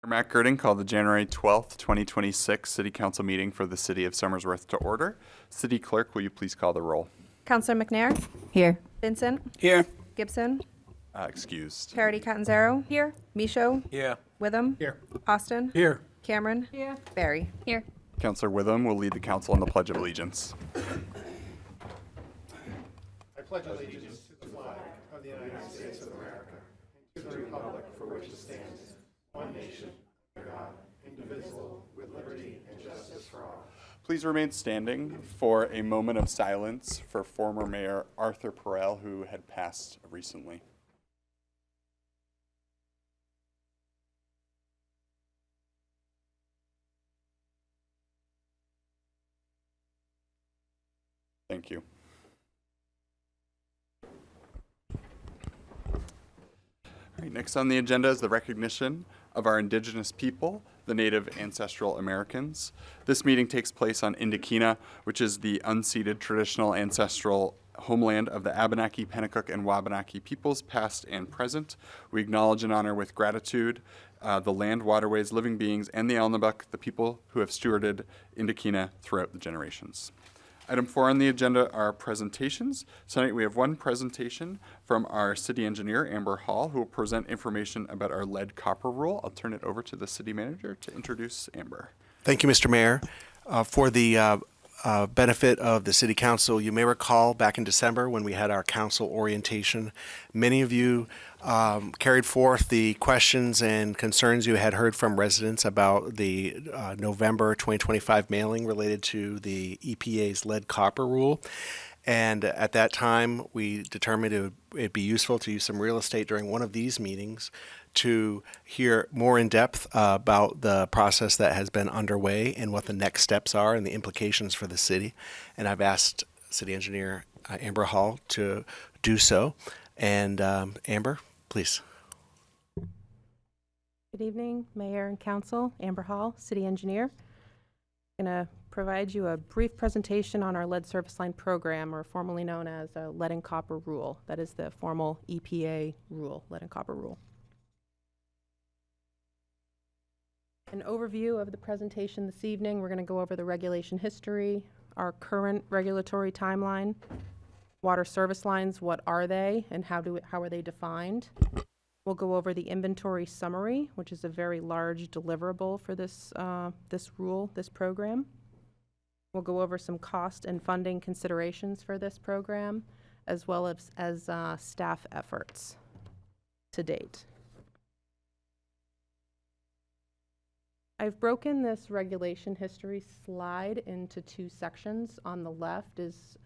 Matt Girding called the January 12th, 2026 City Council meeting for the City of Somersworth to order. City Clerk, will you please call the roll? Councilor McNair. Here. Vincent. Here. Gibson. Excused. Parity Catanzaro. Here. Michaud. Here. Witham. Here. Austin. Here. Cameron. Here. Barry. Here. Councillor Witham will lead the council in the Pledge of Allegiance. I pledge allegiance to the flag of the United States of America and to the republic for which it stands, one nation, under God, indivisible, with liberty and justice for all. Please remain standing for a moment of silence for former Mayor Arthur Perel, who had passed recently. Thank you. All right, next on the agenda is the recognition of our Indigenous people, the Native Ancestral Americans. This meeting takes place on Indokina, which is the unceded traditional ancestral homeland of the Abenaki, Pennacook, and Wabanaki peoples, past and present. We acknowledge and honor with gratitude the land, waterways, living beings, and the Alnabuk, the people who have stewarded Indokina throughout the generations. Item 4 on the agenda are presentations. Tonight we have one presentation from our city engineer, Amber Hall, who will present information about our lead copper rule. I'll turn it over to the city manager to introduce Amber. Thank you, Mr. Mayor. For the benefit of the City Council, you may recall back in December when we had our council orientation, many of you carried forth the questions and concerns you had heard from residents about the November 2025 mailing related to the EPA's lead copper rule. And at that time, we determined it'd be useful to use some real estate during one of these meetings to hear more in depth about the process that has been underway and what the next steps are and the implications for the city. And I've asked City Engineer Amber Hall to do so. And Amber, please. Good evening, Mayor and Council. Amber Hall, City Engineer. I'm going to provide you a brief presentation on our lead service line program, or formerly known as a lead and copper rule. That is the formal EPA rule, lead and copper rule. An overview of the presentation this evening. We're going to go over the regulation history, our current regulatory timeline, water service lines, what are they and how are they defined. We'll go over the inventory summary, which is a very large deliverable for this program. We'll go over some cost and funding considerations for this program, as well as staff efforts to date. I've broken this regulation history slide into two sections. On the left is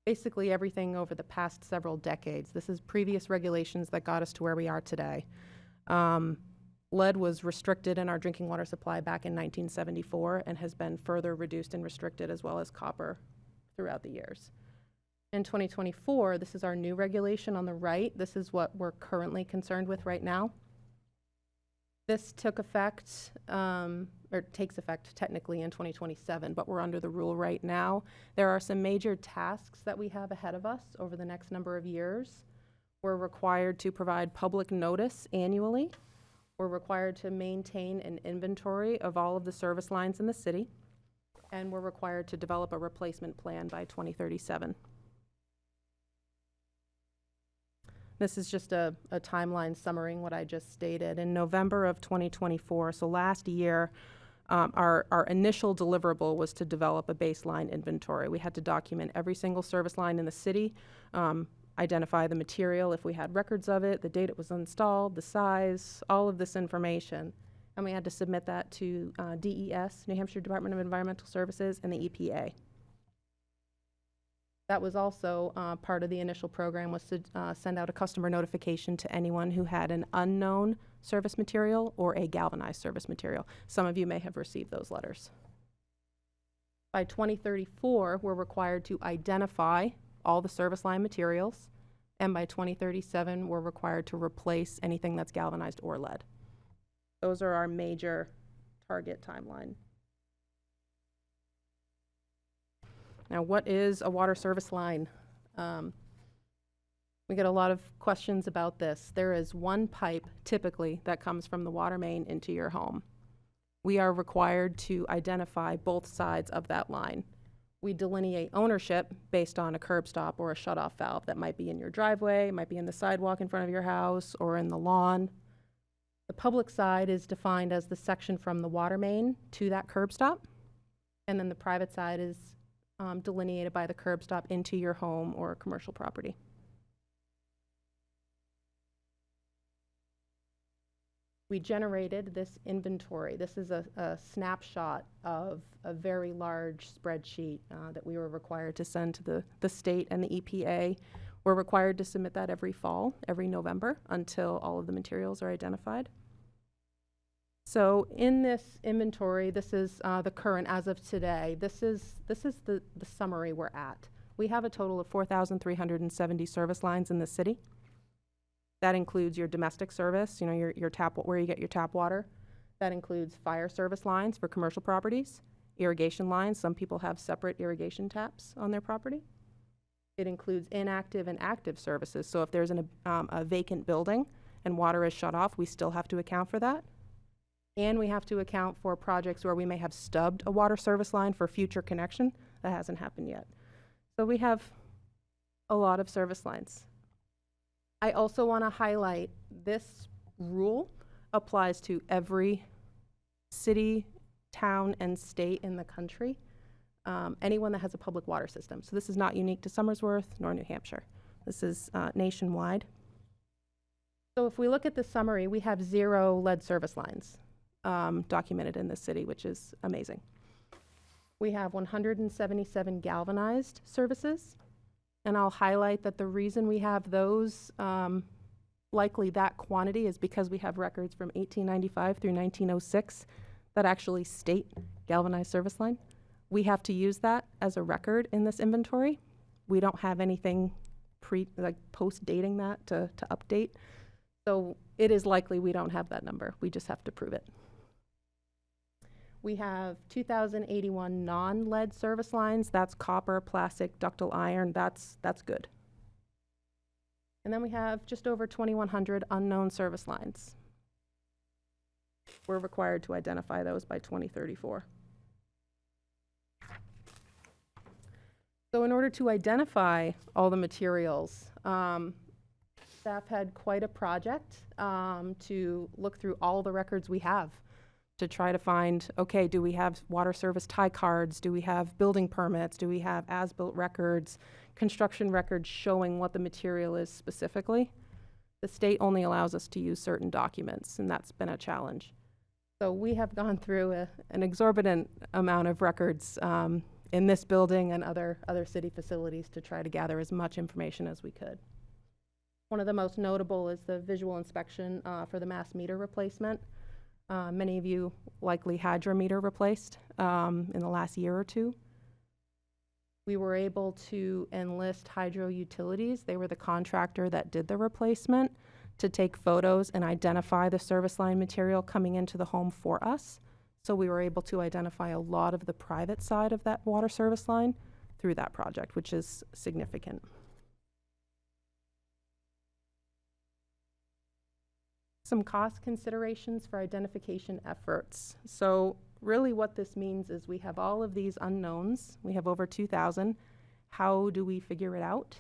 basically everything over the past several decades. This is previous regulations that got us to where we are today. Lead was restricted in our drinking water supply back in 1974 and has been further reduced and restricted, as well as copper throughout the years. In 2024, this is our new regulation on the right. This is what we're currently concerned with right now. This took effect, or takes effect technically in 2027, but we're under the rule right now. There are some major tasks that we have ahead of us over the next number of years. We're required to provide public notice annually. We're required to maintain an inventory of all of the service lines in the city, and we're required to develop a replacement plan by 2037. This is just a timeline summarizing what I just stated. In November of 2024, so last year, our initial deliverable was to develop a baseline inventory. We had to document every single service line in the city, identify the material if we had records of it, the date it was installed, the size, all of this information. And we had to submit that to DES, New Hampshire Department of Environmental Services, and the EPA. That was also part of the initial program, was to send out a customer notification to anyone who had an unknown service material or a galvanized service material. Some of you may have received those letters. By 2034, we're required to identify all the service line materials, and by 2037, we're required to replace anything that's galvanized or lead. Those are our major target timeline. Now, what is a water service line? We get a lot of questions about this. There is one pipe typically that comes from the water main into your home. We are required to identify both sides of that line. We delineate ownership based on a curb stop or a shutoff valve that might be in your driveway, might be in the sidewalk in front of your house, or in the lawn. The public side is defined as the section from the water main to that curb stop, and then the private side is delineated by the curb stop into your home or commercial property. We generated this inventory. This is a snapshot of a very large spreadsheet that we were required to send to the state and the EPA. We're required to submit that every fall, every November, until all of the materials are identified. So in this inventory, this is the current as of today. This is the summary we're at. We have a total of 4,370 service lines in the city. That includes your domestic service, you know, your tap, where you get your tap water. That includes fire service lines for commercial properties, irrigation lines. Some people have separate irrigation taps on their property. It includes inactive and active services. So if there's a vacant building and water is shut off, we still have to account for that. And we have to account for projects where we may have stubbed a water service line for future connection. That hasn't happened yet. So we have a lot of service lines. I also want to highlight this rule applies to every city, town, and state in the country, anyone that has a public water system. So this is not unique to Somersworth nor New Hampshire. This is nationwide. So if we look at the summary, we have 0 lead service lines documented in this city, which is amazing. We have 177 galvanized services. And I'll highlight that the reason we have those, likely that quantity, is because we have records from 1895 through 1906 that actually state galvanized service line. We have to use that as a record in this inventory. We don't have anything post-dating that to update. So it is likely we don't have that number. We just have to prove it. We have 2,081 non-lead service lines. That's copper, plastic, ductile iron. That's good. And then we have just over 2,100 unknown service lines. We're required to identify those by 2034. So in order to identify all the materials, staff had quite a project to look through all the records we have, to try to find, okay, do we have water service tie cards? Do we have building permits? Do we have as-built records, construction records showing what the material is specifically? The state only allows us to use certain documents, and that's been a challenge. So we have gone through an exorbitant amount of records in this building and other city facilities to try to gather as much information as we could. One of the most notable is the visual inspection for the mass meter replacement. Many of you likely had your meter replaced in the last year or two. We were able to enlist Hydro Utilities. They were the contractor that did the replacement, to take photos and identify the service line material coming into the home for us. So we were able to identify a lot of the private side of that water service line through that project, which is significant. Some cost considerations for identification efforts. So really what this means is we have all of these unknowns. We have over 2,000. How do we figure it out?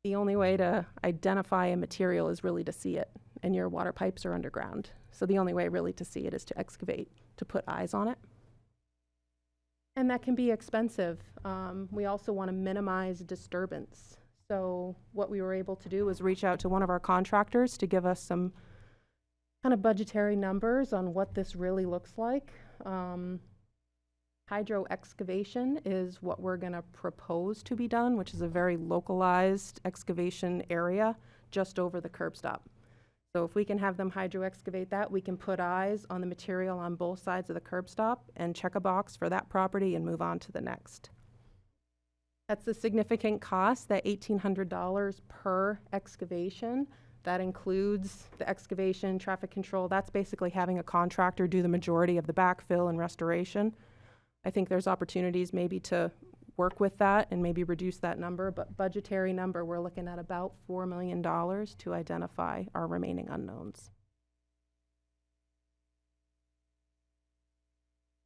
The only way to identify a material is really to see it, and your water pipes are underground. So the only way really to see it is to excavate, to put eyes on it. And that can be expensive. We also want to minimize disturbance. So what we were able to do was reach out to one of our contractors to give us some kind of budgetary numbers on what this really looks like. Hydro excavation is what we're going to propose to be done, which is a very localized excavation area just over the curb stop. So if we can have them hydro excavate that, we can put eyes on the material on both sides of the curb stop and check a box for that property and move on to the next. That's a significant cost, that $1,800 per excavation. That includes the excavation, traffic control. That's basically having a contractor do the majority of the backfill and restoration. I think there's opportunities maybe to work with that and maybe reduce that number, but budgetary number, we're looking at about $4 million to identify our remaining unknowns.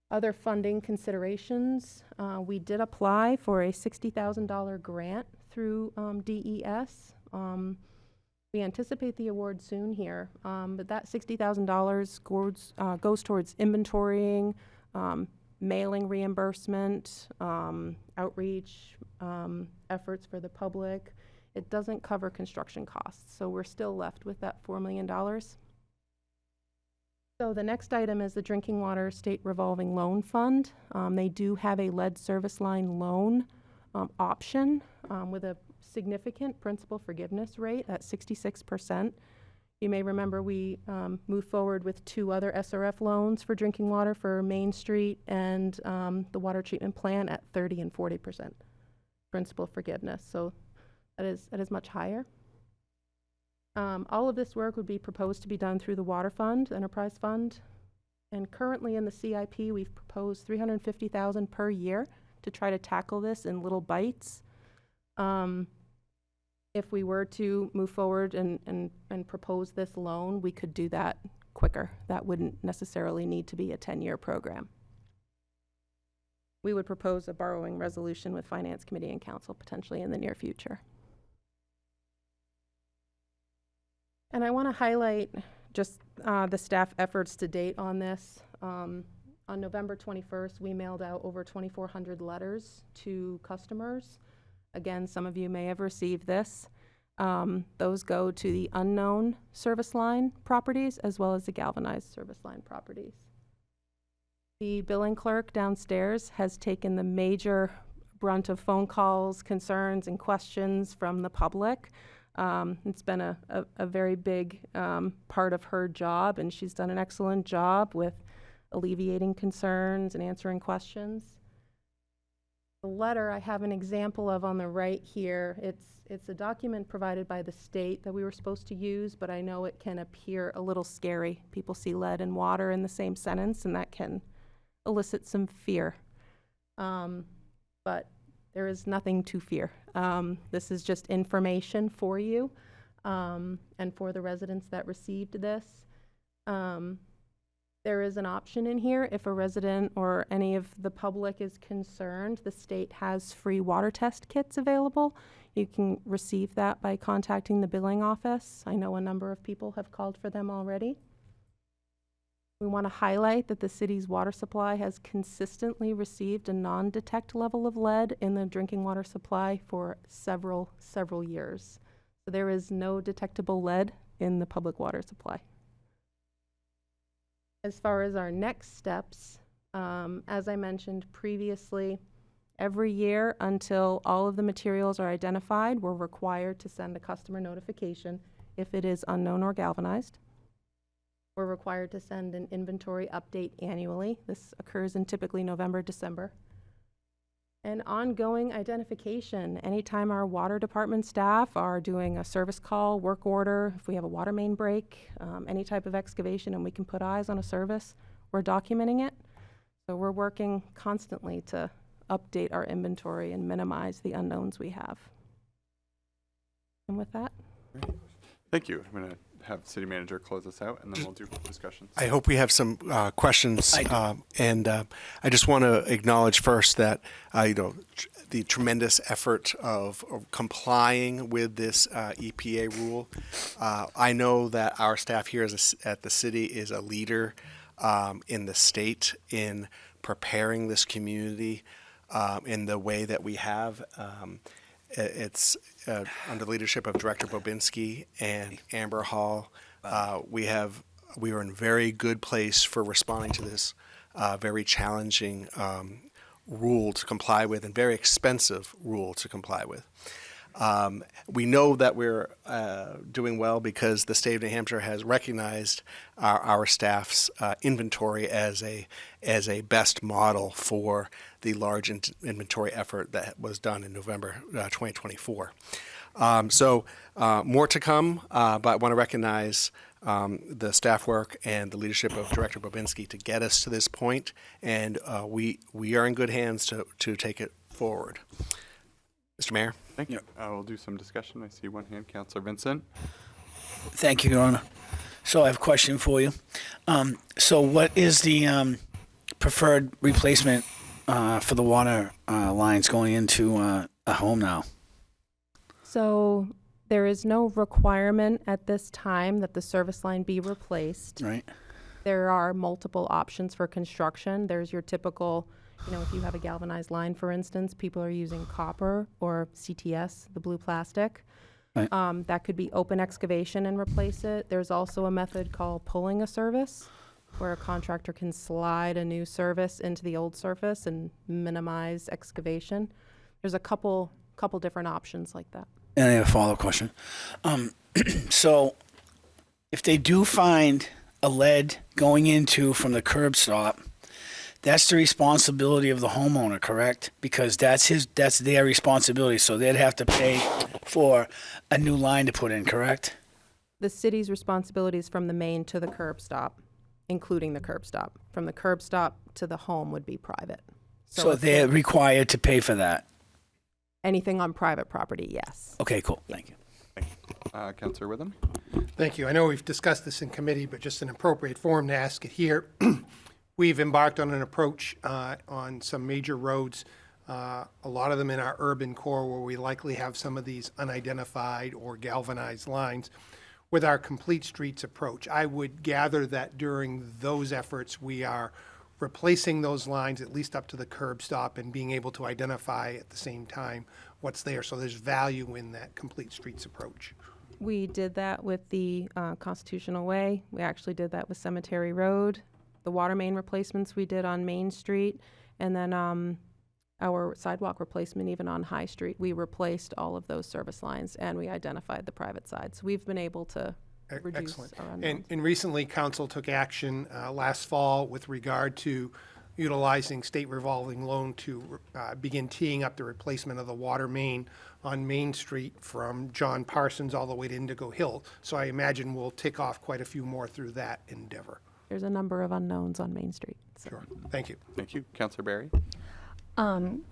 Other funding considerations, we did apply for a $60,000 grant through DES. We anticipate the award soon here, but that $60,000 goes towards inventorying, mailing reimbursement, outreach efforts for the public. It doesn't cover construction costs, so we're still left with that $4 million. So the next item is the Drinking Water State Revolving Loan Fund. They do have a lead service line loan option with a significant principal forgiveness rate at 66%. You may remember we moved forward with 2 other SRF loans for drinking water for Main Street and the water treatment plant at 30 and 40% principal forgiveness. So that is much higher. All of this work would be proposed to be done through the Water Fund, Enterprise Fund. And currently in the CIP, we've proposed $350,000 per year to try to tackle this in little bites. If we were to move forward and propose this loan, we could do that quicker. That wouldn't necessarily need to be a 10-year program. We would propose a borrowing resolution with Finance Committee and Council potentially in the near future. And I want to highlight just the staff efforts to date on this. On November 21st, we mailed out over 2,400 letters to customers. Again, some of you may have received this. Those go to the unknown service line properties as well as the galvanized service line properties. The billing clerk downstairs has taken the major brunt of phone calls, concerns, and questions from the public. It's been a very big part of her job, and she's done an excellent job with alleviating concerns and answering questions. The letter I have an example of on the right here. It's a document provided by the state that we were supposed to use, but I know it can appear a little scary. People see lead and water in the same sentence, and that can elicit some fear. But there is nothing to fear. This is just information for you and for the residents that received this. There is an option in here if a resident or any of the public is concerned. The state has free water test kits available. You can receive that by contacting the billing office. I know a number of people have called for them already. We want to highlight that the city's water supply has consistently received a non-detect level of lead in the drinking water supply for several years. So there is no detectable lead in the public water supply. As far as our next steps, as I mentioned previously, every year until all of the materials are identified, we're required to send a customer notification if it is unknown or galvanized. We're required to send an inventory update annually. This occurs in typically November, December. And ongoing identification. Anytime our water department staff are doing a service call, work order, if we have a water main break, any type of excavation and we can put eyes on a service, we're documenting it. So we're working constantly to update our inventory and minimize the unknowns we have. And with that. Thank you. I'm going to have City Manager close us out, and then we'll do discussions. I hope we have some questions, and I just want to acknowledge first that the tremendous effort of complying with this EPA rule. I know that our staff here at the city is a leader in the state in preparing this community in the way that we have. It's under the leadership of Director Bobinski and Amber Hall. We are in very good place for responding to this very challenging rule to comply with and very expensive rule to comply with. We know that we're doing well because the state of New Hampshire has recognized our staff's inventory as a best model for the large inventory effort that was done in November 2024. So more to come, but I want to recognize the staff work and the leadership of Director Bobinski to get us to this point, and we are in good hands to take it forward. Mr. Mayor? Thank you. We'll do some discussion. I see one hand, Councilor Vincent. Thank you, Your Honor. So I have a question for you. So what is the preferred replacement for the water lines going into a home now? So there is no requirement at this time that the service line be replaced. Right. There are multiple options for construction. There's your typical, if you have a galvanized line, for instance, people are using copper or CTS, the blue plastic. Right. That could be open excavation and replace it. There's also a method called pulling a service, where a contractor can slide a new service into the old surface and minimize excavation. There's a couple different options like that. And I have a follow-up question. So if they do find a lead going into from the curb stop, that's the responsibility of the homeowner, correct? Because that's their responsibility. So they'd have to pay for a new line to put in, correct? The city's responsibility is from the main to the curb stop, including the curb stop. From the curb stop to the home would be private. So if they're required to pay for that. anything on private property, yes. Okay, cool. Thank you. Councilor Witham. Thank you. I know we've discussed this in committee, but just an appropriate forum to ask it here. We've embarked on an approach on some major roads, a lot of them in our urban core where we likely have some of these unidentified or galvanized lines with our complete streets approach. I would gather that during those efforts, we are replacing those lines at least up to the curb stop and being able to identify at the same time what's there. So there's value in that complete streets approach. We did that with the Constitutional Way. We actually did that with Cemetery Road. The water main replacements we did on Main Street, and then our sidewalk replacement even on High Street. We replaced all of those service lines, and we identified the private side. So we've been able to reduce Excellent. our unknowns. And recently, council took action last fall with regard to utilizing state revolving loan to begin teeing up the replacement of the water main on Main Street from John Parsons all the way to Indigo Hill. So I imagine we'll tick off quite a few more through that endeavor. There's a number of unknowns on Main Street. So. Sure. Thank you. Thank you. Councilor Barry. Kind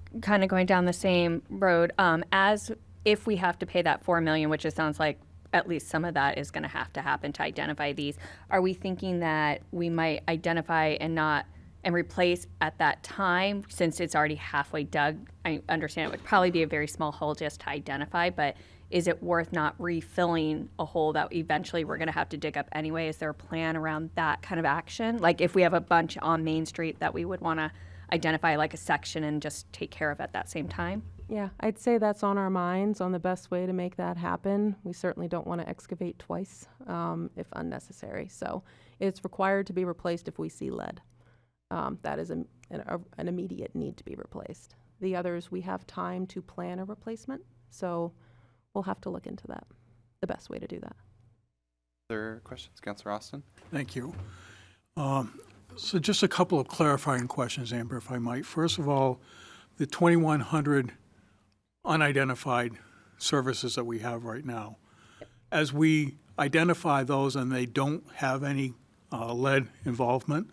of going down the same road, as if we have to pay that $4 million, which it sounds like at least some of that is going to happen to identify these, are we thinking that we might identify and replace at that time, since it's already halfway dug? I understand it would probably be a very small hole just to identify, but is it worth not refilling a hole that eventually we're going to have to dig up anyway? Is there a plan around that kind of action? Like if we have a bunch on Main Street that we would want to identify like a section and just take care of at that same time? Yeah, I'd say that's on our minds on the best way to make that happen. We certainly don't want to excavate twice if unnecessary. So it's required to be replaced if we see lead. That is an immediate need to be replaced. The others, we have time to plan a replacement, so we'll have to look into that, the best way to do that. Other questions? Councilor Austin. Thank you. So just a couple of clarifying questions, Amber, if I might. First of all, the 2,100 unidentified services that we have right now, as we identify those and they don't have any lead involvement,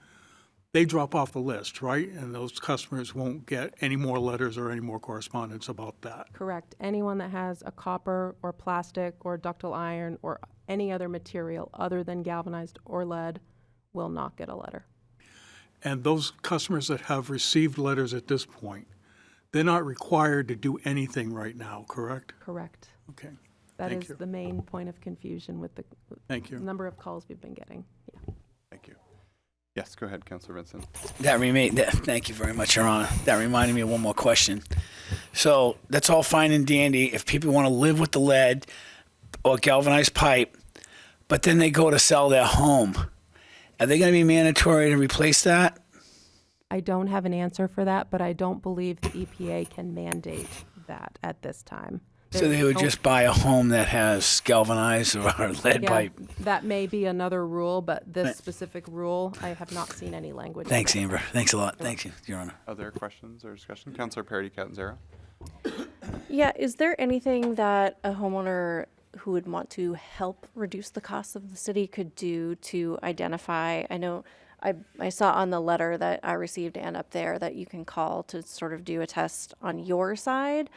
they drop off the list, right? And those customers won't get any more letters or any more correspondence about that. Correct. Anyone that has a copper or plastic or ductile iron or any other material other than galvanized or lead will not get a letter. And those customers that have received letters at this point, they're not required to do anything right now, correct? Correct. Okay. That Thank is you. the main point of confusion with the Thank you. number of calls we've been getting. Yeah. Thank you. Yes, go ahead, Councilor Vincent. Thank you very much, Your Honor. That reminded me of one more question. So that's all fine and dandy if people want to live with the lead or galvanized pipe, but then they go to sell their home. Are they going to be mandatory to replace that? I don't have an answer for that, but I don't believe the EPA can mandate that at this time. So they would just buy a home that has galvanized or lead Yeah, pipe. that may be another rule, but this specific rule, I have not seen any language. Thanks, Amber. Thanks a lot. Thank you, Your Honor. Other questions or discussion? Councilor Parity Catanzaro. Yeah, is there anything that a homeowner who would want to help reduce the costs of the city could do to identify? I know I saw on the letter that I received and up there that you can call to sort of do a test on your side,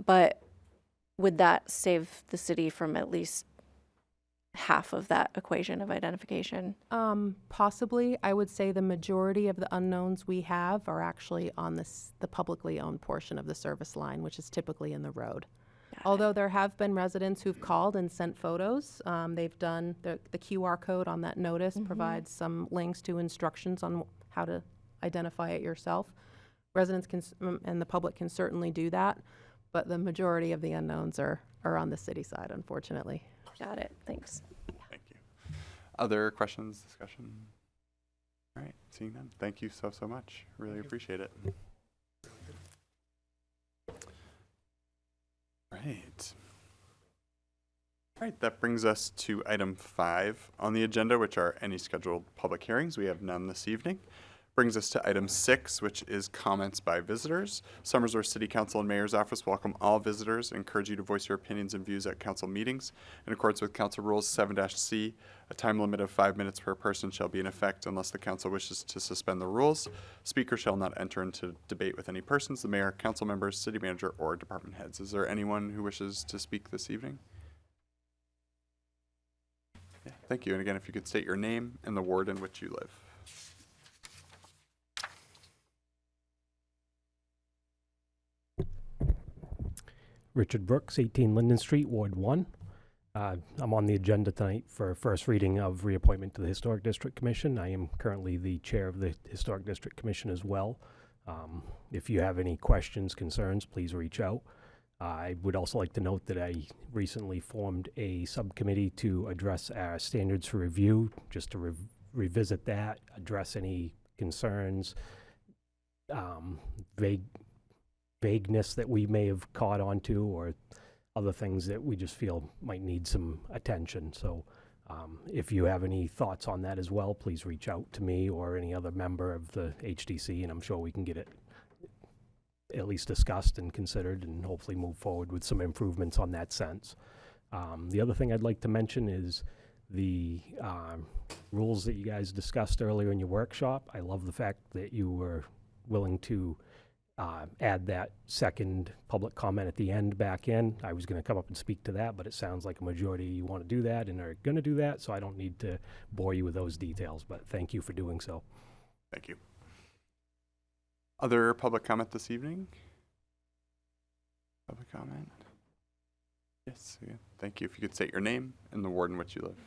but would that save the city from at least half of that equation of identification? Possibly. I would say the majority of the unknowns we have are actually on the publicly owned portion of the service line, which is typically in the road. Although there have been residents who've called and sent photos, they've done, the QR code on that notice provides some links to instructions on how to identify it yourself. Residents can, and the public can certainly do that, but the majority of the unknowns are on the city side, unfortunately. Got it. Thanks. Thank you. Other questions, discussion? All right, seeing none. Thank you so much. Really appreciate it. Right. All right, that brings us to item 5 on the agenda, which are any scheduled public hearings. We have none this evening. Brings us to item 6, which is comments by visitors. Somersworth City Council and Mayor's Office welcome all visitors and encourage you to voice your opinions and views at council meetings. In accordance with Council Rules 7-C, a time limit of 5 minutes per person shall be in effect unless the council wishes to suspend the rules. Speakers shall not enter into debate with any persons, the mayor, council members, city manager, or department heads. Is there anyone who wishes to speak this evening? Yeah, thank you. And again, if you could state your name and the ward in which you live. Richard Brooks, 18 Linden Street, Ward 1. I'm on the agenda tonight for first reading of reappointment to the Historic District Commission. I am currently the chair of the Historic District Commission as well. If you have any questions, concerns, please reach out. I would also like to note that I recently formed a subcommittee to address our standards for review, just to revisit that, address any concerns, vagueness that we may have caught onto, or other things that we just feel might need some attention. So if you have any thoughts on that as well, please reach out to me or any other member of the HDC, and I'm sure we can get it at least discussed and considered and hopefully move forward with some improvements on that sense. The other thing I'd like to mention is the rules that you guys discussed earlier in your workshop. I love the fact that you were willing to add that second public comment at the end back in. I was going to come up and speak to that, but it sounds like a majority you want to do that and are going to do that, so I don't need to bore you with those details, but thank you for doing so. Thank you. Other public comment this evening? Public comment? Yes, yeah. Thank you. If you could state your name and the ward in which you live.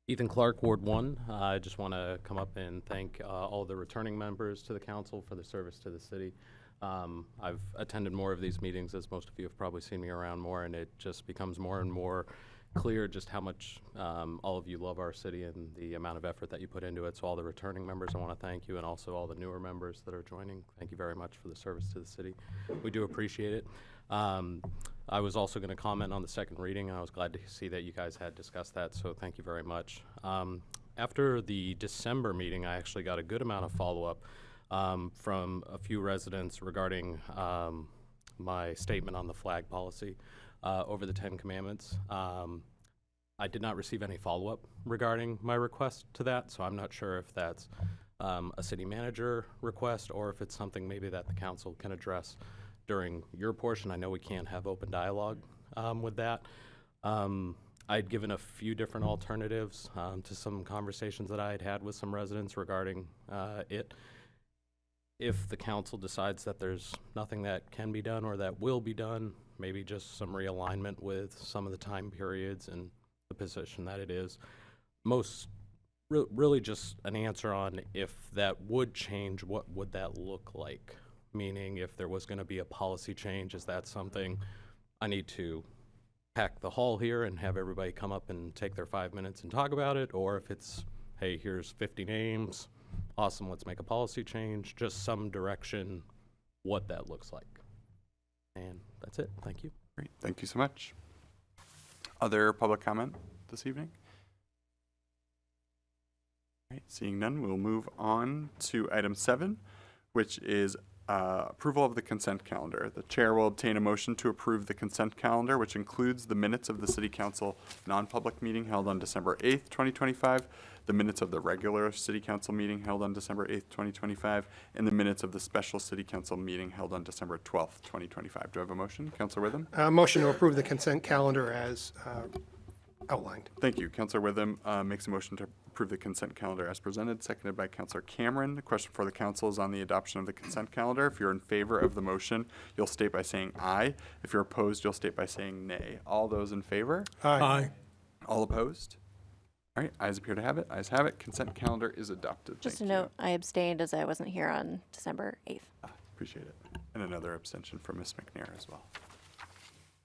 Ethan Clark, Ward 1. I just want to come up and thank all the returning members to the council for their service to the city. I've attended more of these meetings, as most of you have probably seen me around more, and it just becomes more and more clear just how much all of you love our city and the amount of effort that you put into it. So all the returning members, I want to thank you, and also all the newer members that are joining. Thank you very much for the service to the city. We do appreciate it. I was also going to comment on the second reading, and I was glad to see that you guys had discussed that, so thank you very much. After the December meeting, I actually got a good amount of follow-up from a few residents regarding my statement on the flag policy over the 10 Commandments. I did not receive any follow-up regarding my request to that, so I'm not sure if that's a city manager request or if it's something maybe that the council can address during your portion. I know we can't have open dialogue with that. I'd given a few different alternatives to some conversations that I had had with some residents regarding it. If the council decides that there's nothing that can be done or that will be done, maybe just some realignment with some of the time periods and the position that it is. Really just an answer on if that would change, what would that look like? Meaning if there was going to be a policy change, is that something I need to pack the hall here and have everybody come up and take their 5 minutes and talk about it? Or if it's, hey, here's 50 names, awesome, let's make a policy change, just some direction, what that looks like. And that's it. Thank you. Great. Thank you so much. Other public comment this evening? All right, seeing none, we'll move on to item 7, which is approval of the consent calendar. The chair will obtain a motion to approve the consent calendar, which includes the minutes of the City Council non-public meeting held on December 8th, 2025, the minutes of the regular City Council meeting held on December 8th, 2025, and the minutes of the special City Council meeting held on December 12th, 2025. Do I have a motion? Councilor Witham? Motion to approve the consent calendar as outlined. Thank you. Councilor Witham makes a motion to approve the consent calendar as presented, seconded by Councilor Cameron. The question for the council is on the adoption of the consent calendar. If you're in favor of the motion, you'll state by saying aye. If you're opposed, you'll state by saying nay. All those in favor? Aye. All opposed? All right, ayes appear to have it. Ayes have it. Consent calendar is adopted. Just a Thank you. note, I abstained as I wasn't here on December 8th. Appreciate it. And another abstention from Ms. McNair as well.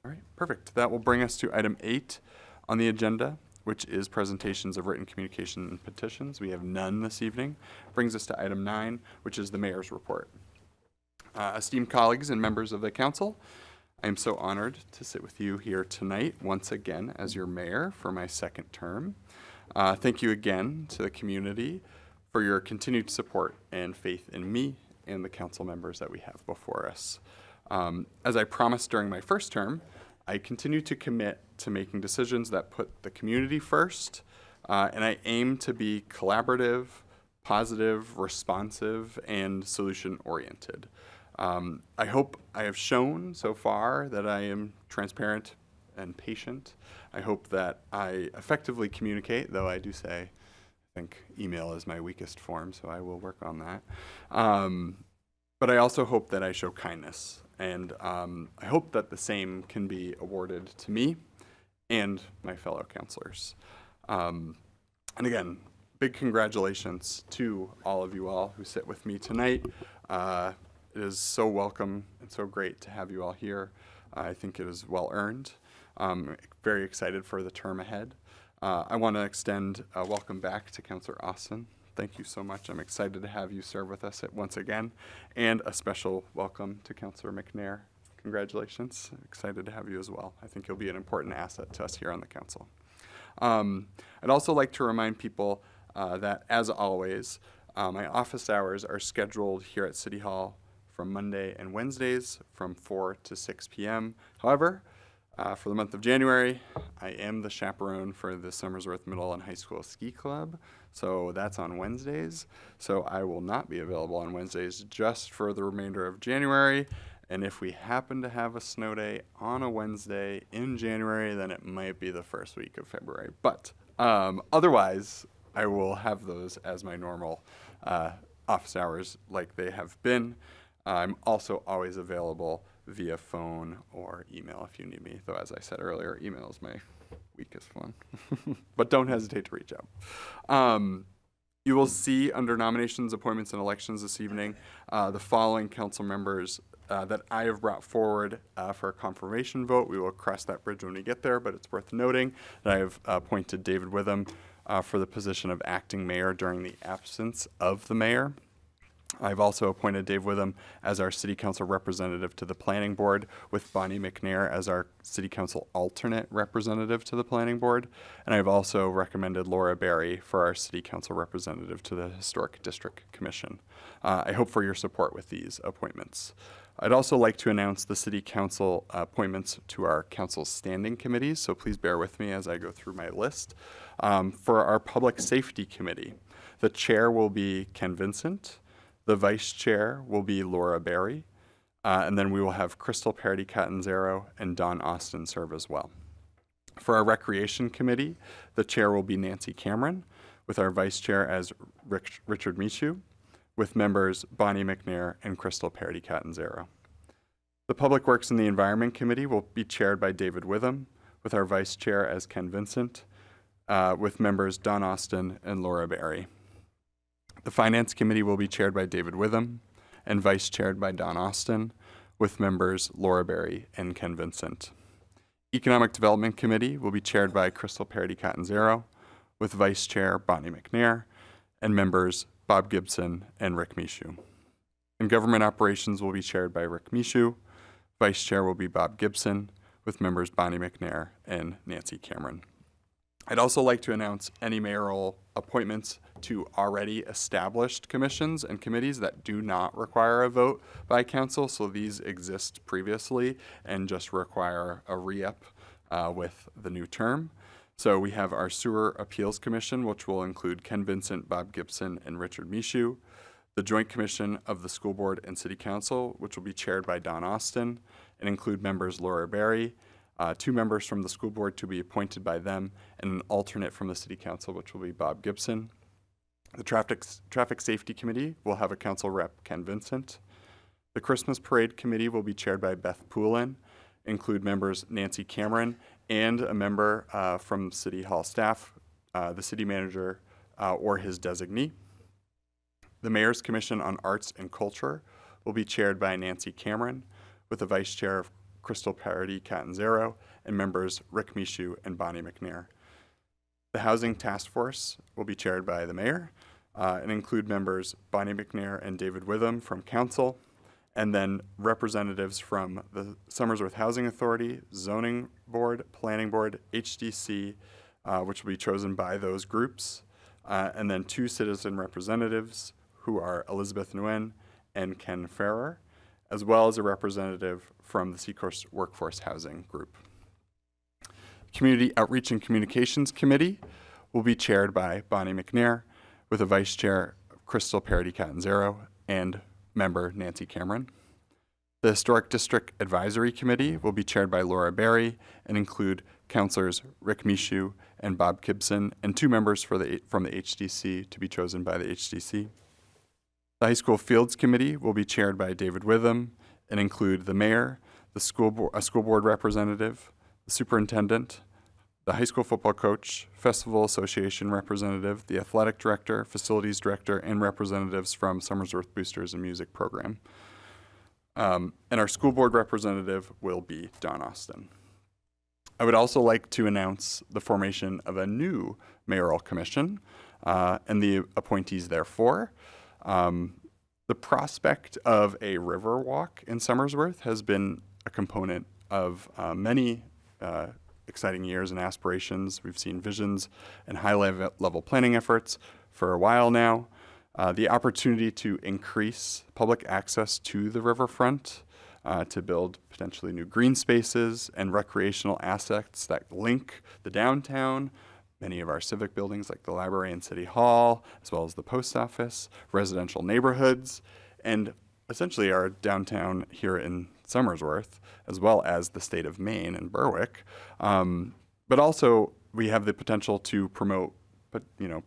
All right, perfect. That will bring us to item 8 on the agenda, which is presentations of written communication and petitions. We have none this evening. Brings us to item 9, which is the mayor's report. Esteemed colleagues and members of the council, I am so honored to sit with you here tonight once again as your mayor for my second term. Thank you again to the community for your continued support and faith in me and the council members that we have before us. As I promised during my first term, I continue to commit to making decisions that put the community first, and I aim to be collaborative, positive, responsive, and solution-oriented. I hope I have shown so far that I am transparent and patient. I hope that I effectively communicate, though I do say I think email is my weakest form, so I will work on that. But I also hope that I show kindness, and I hope that the same can be awarded to me and my fellow counselors. And again, big congratulations to all of you all who sit with me tonight. It is so welcome and so great to have you all here. I think it is well earned. Very excited for the term ahead. I want to extend a welcome back to Councilor Austin. Thank you so much. I'm excited to have you serve with us once again. And a special welcome to Councilor McNair. Congratulations. I'm excited to have you as well. I think you'll be an important asset to us here on the council. I'd also like to remind people that, as always, my office hours are scheduled here at City Hall from Monday and Wednesdays from 4 to 6 p.m. However, for the month of January, I am the chaperone for the Somersworth Middle and High School Ski Club, so that's on Wednesdays. So I will not be available on Wednesdays just for the remainder of January. And if we happen to have a snow day on a Wednesday in January, then it might be the first week of February. But otherwise, I will have those as my normal office hours like they have been. I'm also always available via phone or email if you need me, though as I said earlier, email is my weakest one. But don't hesitate to reach out. You will see under nominations, appointments, and elections this evening the following council members that I have brought forward for a confirmation vote. We will cross that bridge when we get there, but it's worth noting that I have appointed David Witham for the position of acting mayor during the absence of the mayor. I've also appointed Dave Witham as our City Council representative to the Planning Board, with Bonnie McNair as our City Council alternate representative to the Planning Board. And I've also recommended Laura Berry for our City Council representative to the Historic District Commission. I hope for your support with these appointments. I'd also like to announce the City Council appointments to our Council standing committees, so please bear with me as I go through my list. For our Public Safety Committee, the chair will be Ken Vincent. The vice chair will be Laura Berry, and then we will have Crystal Parity-Catanzaro and Don Austin serve as well. For our Recreation Committee, the chair will be Nancy Cameron, with our vice chair as Richard Michu, with members Bonnie McNair and Crystal Parity-Catanzaro. The Public Works and the Environment Committee will be chaired by David Witham, with our vice chair as Ken Vincent, with members Don Austin and Laura Berry. The Finance Committee will be chaired by David Witham and vice chaired by Don Austin, with members Laura Berry and Ken Vincent. Economic Development Committee will be chaired by Crystal Parity-Catanzaro, with vice chair Bonnie McNair and members Bob Gibson and Rick Michu. And Government Operations will be chaired by Rick Michu. Vice chair will be Bob Gibson, with members Bonnie McNair and Nancy Cameron. I'd also like to announce any mayoral appointments to already established commissions and committees that do not require a vote by council. So these exist previously and just require a re-up with the new term. So we have our Sewer Appeals Commission, which will include Ken Vincent, Bob Gibson, and Richard Michaud. The Joint Commission of the School Board and City Council, which will be chaired by Don Austin and include members Laura Berry, 2 members from the school board to be appointed by them, and an alternate from the City Council, which will be Bob Gibson. The Traffic Safety Committee will have a council rep, Ken Vincent. The Christmas Parade Committee will be chaired by Beth Poulin, include members Nancy Cameron, and a member from City Hall staff, the city manager or his designee. The Mayor's Commission on Arts and Culture will be chaired by Nancy Cameron, with the vice chair of Crystal Parody Catanzaro and members Rick Michaud and Bonnie McNair. The Housing Task Force will be chaired by the mayor and include members Bonnie McNair and David Witham from council, and then representatives from the Somersworth Housing Authority, Zoning Board, Planning Board, HDC, which will be chosen by those groups, and then 2 citizen representatives who are Elizabeth Nguyen and Ken Ferrer, as well as a representative from the Seacoast Workforce Housing Group. Community Outreach and Communications Committee will be chaired by Bonnie McNair, with a vice chair, Crystal Parody Catanzaro, and member Nancy Cameron. The Historic District Advisory Committee will be chaired by Laura Berry and include councilors Rick Michaud and Bob Gibson, and 2 members from the HDC to be chosen by the HDC. The High School Fields Committee will be chaired by David Witham and include the mayor, a school board representative, the superintendent, the high school football coach, Festival Association representative, the athletic director, facilities director, and representatives from Somersworth Boosters and Music Program. And our school board representative will be Don Austin. I would also like to announce the formation of a new mayoral commission and the appointees therefor. The prospect of a river walk in Somersworth has been a component of many exciting years and aspirations. We've seen visions and high-level planning efforts for a while now. The opportunity to increase public access to the riverfront, to build potentially new green spaces and recreational assets that link the downtown, many of our civic buildings like the library and city hall, as well as the post office, residential neighborhoods, and essentially our downtown here in Somersworth, as well as the state of Maine and Berwick. But also we have the potential to promote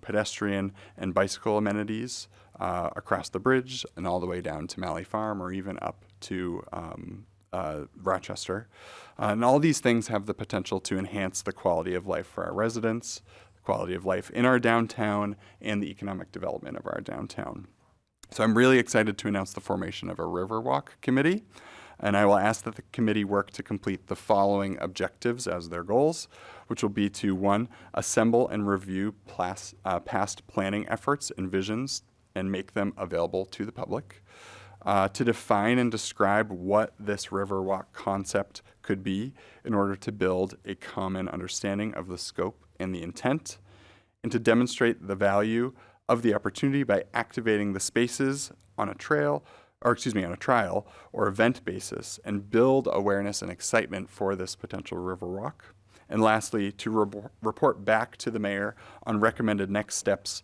pedestrian and bicycle amenities across the bridge and all the way down to Malley Farm or even up to Rochester. And all these things have the potential to enhance the quality of life for our residents, the quality of life in our downtown, and the economic development of our downtown. So I'm really excited to announce the formation of a Riverwalk Committee, and I will ask that the committee work to complete the following objectives as their goals, which will be to, 1, assemble and review past planning efforts and visions and make them available to the public. To define and describe what this Riverwalk concept could be in order to build a common understanding of the scope and the intent, and to demonstrate the value of the opportunity by activating the spaces on a trial or event basis and build awareness and excitement for this potential Riverwalk. And lastly, to report back to the mayor on recommended next steps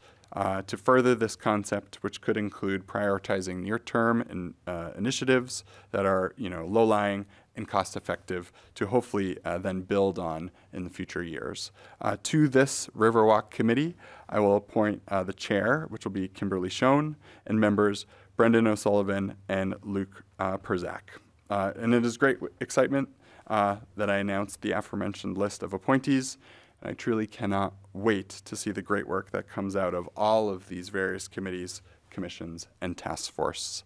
to further this concept, which could include prioritizing near-term initiatives that are, low-lying and cost-effective to hopefully then build on in the future years. To this Riverwalk Committee, I will appoint the chair, which will be Kimberly Schoen, and members Brendan O'Sullivan and Luke Perzak. And it is great excitement that I announced the aforementioned list of appointees. And I truly cannot wait to see the great work that comes out of all of these various committees, commissions, and task forces.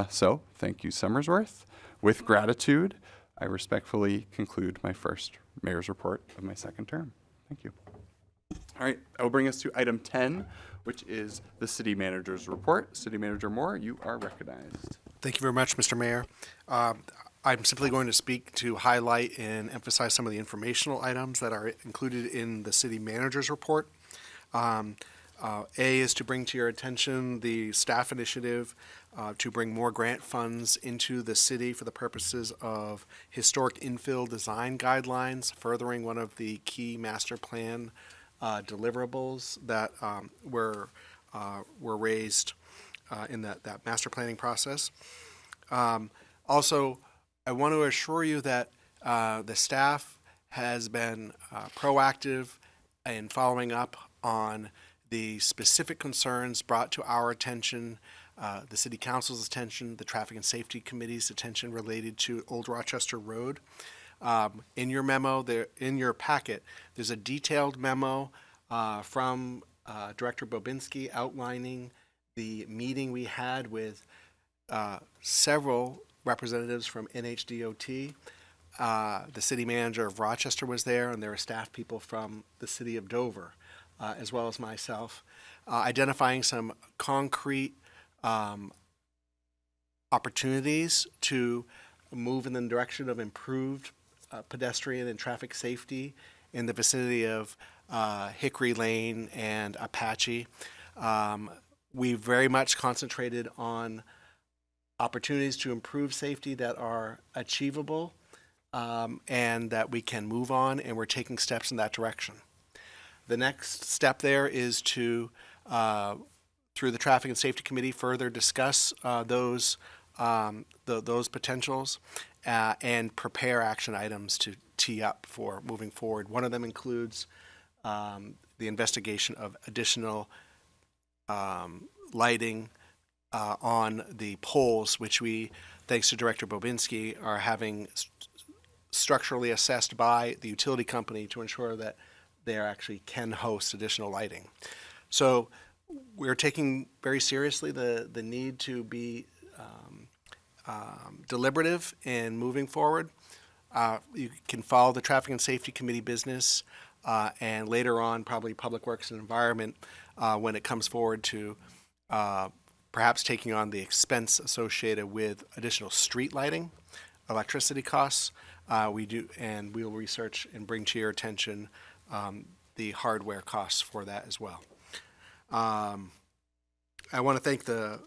So thank you, Somersworth. With gratitude, I respectfully conclude my first mayor's report of my second term. Thank you. All right, that will bring us to item 10, which is the city manager's report. City Manager Moore, you are recognized. Thank you very much, Mr. Mayor. I'm simply going to speak to highlight and emphasize some of the informational items that are included in the city manager's report. A is to bring to your attention the staff initiative to bring more grant funds into the city for the purposes of historic infill design guidelines, furthering one of the key master plan deliverables that were raised in that master planning process. Also, I want to assure you that the staff has been proactive in following up on the specific concerns brought to our attention, the City Council's attention, the Traffic and Safety Committee's attention related to Old Rochester Road. In your memo, in your packet, there's a detailed memo from Director Bobinski outlining the meeting we had with several representatives from NHDOT. The city manager of Rochester was there, and there were staff people from the city of Dover, as well as myself, identifying some concrete opportunities to move in the direction of improved pedestrian and traffic safety in the vicinity of Hickory Lane and Apache. We very much concentrated on opportunities to improve safety that are achievable and that we can move on, and we're taking steps in that direction. The next step there is to, through the Traffic and Safety Committee, further discuss those potentials and prepare action items to tee up for moving forward. One of them includes the investigation of additional lighting on the poles, which we, thanks to Director Bobinski, are having structurally assessed by the utility company to ensure that they actually can host additional lighting. So we're taking very seriously the need to be deliberative in moving forward. You can follow the Traffic and Safety Committee business and later on probably Public Works and Environment when it comes forward to perhaps taking on the expense associated with additional street lighting, electricity costs. We will research and bring to your attention the hardware costs for that as well. I want to thank the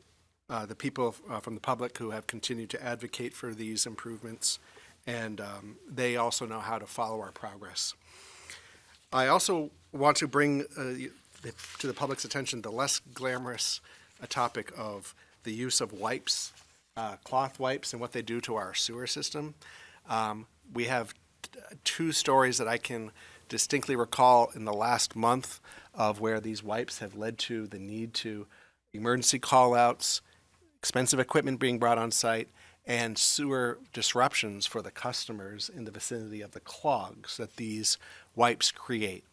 people from the public who have continued to advocate for these improvements, and they also know how to follow our progress. I also want to bring to the public's attention the less glamorous topic of the use of wipes, cloth wipes, and what they do to our sewer system. We have two stories that I can distinctly recall in the last month of where these wipes have led to the need to emergency call-outs, expensive equipment being brought on site, and sewer disruptions for the customers in the vicinity of the clogs that these wipes create.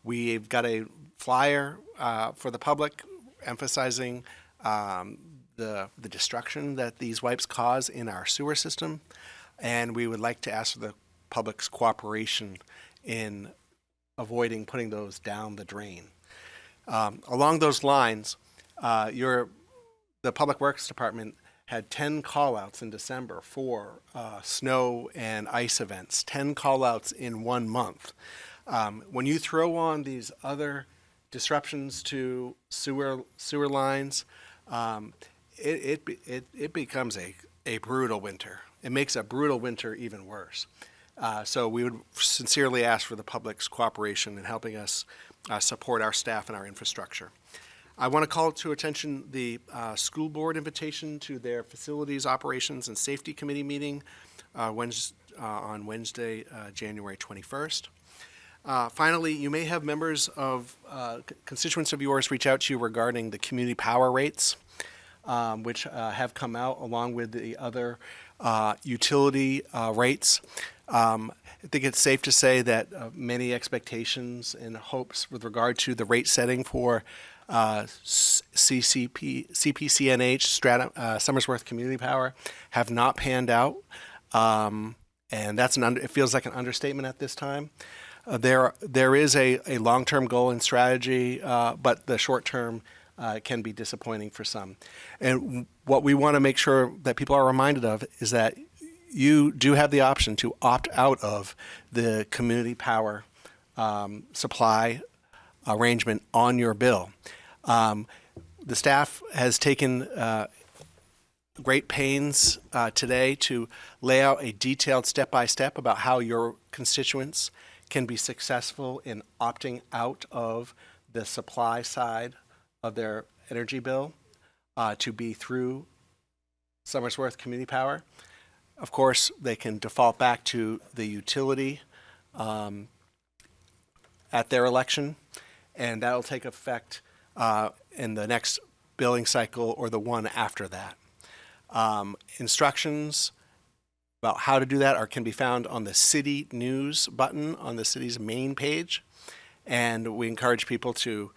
We've got a flyer for the public emphasizing the destruction that these wipes cause in our sewer system, and we would like to ask for the public's cooperation in avoiding putting those down the drain. Along those lines, the Public Works Department had 10 call-outs in December for snow and ice events, 10 call-outs in 1 month. When you throw on these other disruptions to sewer lines, it becomes a brutal winter. It makes a brutal winter even worse. So we would sincerely ask for the public's cooperation in helping us support our staff and our infrastructure. I want to call to attention the school board invitation to their Facilities, Operations, and Safety Committee meeting on Wednesday, January 21st. Finally, you may have members of constituents of yours reach out to you regarding the community power rates, which have come out along with the other utility rates. I think it's safe to say that many expectations and hopes with regard to the rate setting for CPCNH, Somersworth Community Power, have not panned out, and that's it feels like an understatement at this time. There is a long-term goal and strategy, but the short-term can be disappointing for some. And what we want to make sure that people are reminded of is that you do have the option to opt out of the community power supply arrangement on your bill. The staff has taken great pains today to lay out a detailed step-by-step about how your constituents can be successful in opting out of the supply side of their energy bill to be through Somersworth Community Power. Of course, they can default back to the utility at their election, and that'll take effect in the next billing cycle or the one after that. Instructions about how to do that can be found on the City News button on the city's main page, and we encourage people to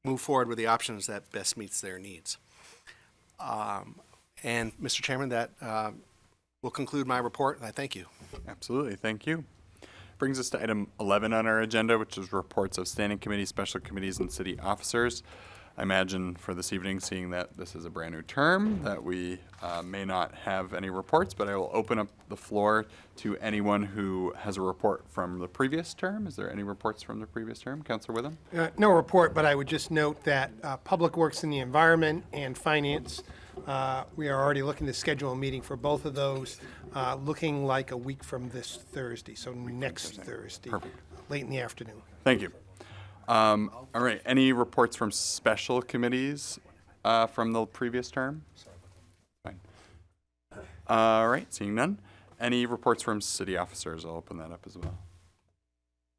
move forward with the options that best meets their needs. And Mr. Chairman, that will conclude my report, and I thank you. Absolutely, thank you. Brings us to item 11 on our agenda, which is reports of standing committees, special committees, and city officers. I imagine for this evening, seeing that this is a brand new term, that we may not have any reports, but I will open up the floor to anyone who has a report from the previous term. Is there any reports from the previous term? Councilor Witham? No report, but I would just note that Public Works and the Environment and Finance, we are already looking to schedule a meeting for both of those, looking like a week from this Thursday, so next Thursday, Perfect. late in the afternoon. Thank you. All right, any reports from special committees from the previous term? Fine. All right, seeing none. Any reports from city officers? I'll open that up as well.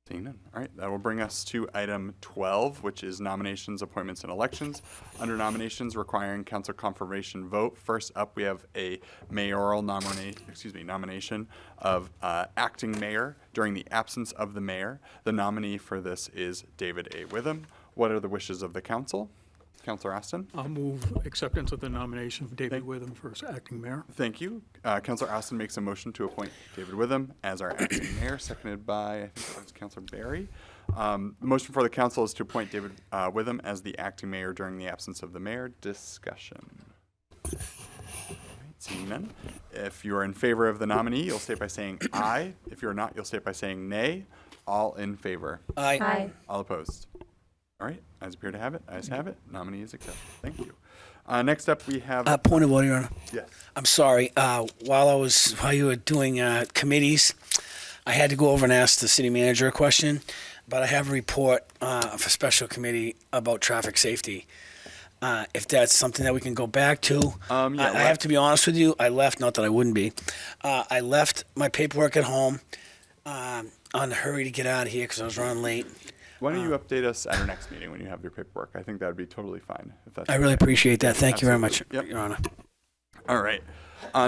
Seeing none. All right, that will bring us to item 12, which is nominations, appointments, and elections. Under nominations requiring council confirmation vote, first up we have a mayoral nomination of acting mayor during the absence of the mayor. The nominee for this is David A. Witham. What are the wishes of the council? Councilor Aston? I'll move acceptance of the nomination of David Witham for acting mayor. Thank you. Councilor Aston makes a motion to appoint David Witham as our acting mayor, seconded by, I think it was Councilor Barry. The motion for the council is to appoint David Witham as the acting mayor during the absence of the mayor. Discussion. All right, seeing none. If you are in favor of the nominee, you'll state by saying aye. If you're not, you'll state by saying nay. All in favor. Aye. Aye. All opposed. All right, ayes appear to have it. Ayes have it. Nominee is accepted. Thank you. Next up, we have. Point of order, Your Honor. Yes. I'm sorry. While you were doing committees, I had to go over and ask the city manager a question, but I have a report for special committee about traffic safety. If that's something that we can go back to. I have to be honest with you. I left, not that I wouldn't be. I left my paperwork at home on the hurry to get out of here because I was running late. Why don't you update us at our next meeting when you have your paperwork? I think that would be totally fine. If that's I really appreciate that. Thank you very much, Absolutely. Yep. Your Honor. All right.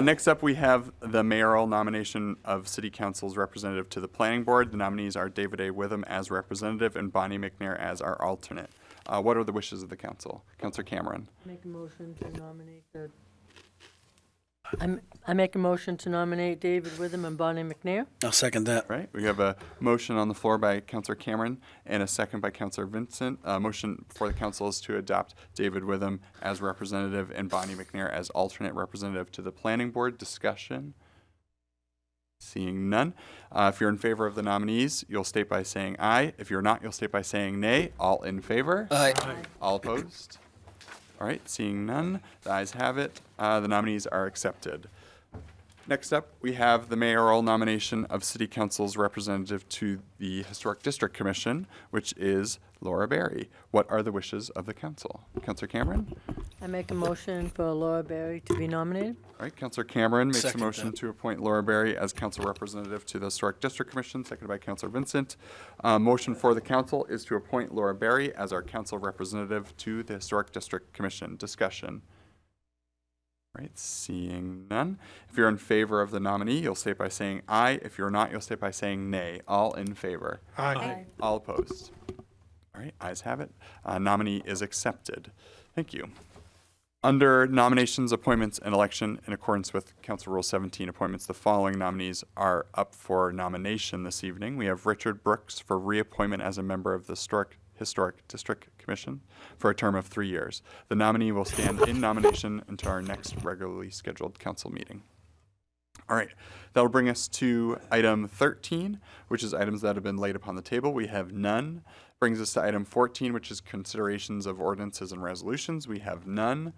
Next up, we have the mayoral nomination of City Council's representative to the Planning Board. The nominees are David A. Witham as representative and Bonnie McNair as our alternate. What are the wishes of the council? Councilor Cameron. Make a motion to nominate I make a motion to nominate David Witham and Bonnie McNair. I'll second that. Right. We have a motion on the floor by Councilor Cameron and a second by Councilor Vincent. Motion for the council is to adopt David Witham as representative and Bonnie McNair as alternate representative to the Planning Board. Discussion. Seeing none. If you're in favor of the nominees, you'll state by saying aye. If you're not, you'll state by saying nay. All in favor? Aye. All opposed? All right, seeing none, the ayes have it. The nominees are accepted. Next up, we have the mayoral nomination of City Council's representative to the Historic District Commission, which is Laura Berry. What are the wishes of the council? Councilor Cameron? I make a motion for Laura Berry to be nominated. All right, Councilor Cameron makes a Second motion that. to appoint Laura Berry as council representative to the Historic District Commission, seconded by Councilor Vincent. Motion for the council is to appoint Laura Berry as our council representative to the Historic District Commission. Discussion. All right, seeing none. If you're in favor of the nominee, you'll state by saying aye. If you're not, you'll state by saying nay. All in favor. Aye. All opposed. All right, ayes have it. Nominee is accepted. Thank you. Under nominations, appointments, and election, in accordance with Council Rule 17 appointments, the following nominees are up for nomination this evening. We have Richard Brooks for reappointment as a member of the Historic District Commission for a term of 3 years. The nominee will stand in nomination until our next regularly scheduled council meeting. All right, that'll bring us to item 13, which is items that have been laid upon the table. We have none. Brings us to item 14, which is considerations of ordinances and resolutions. We have none.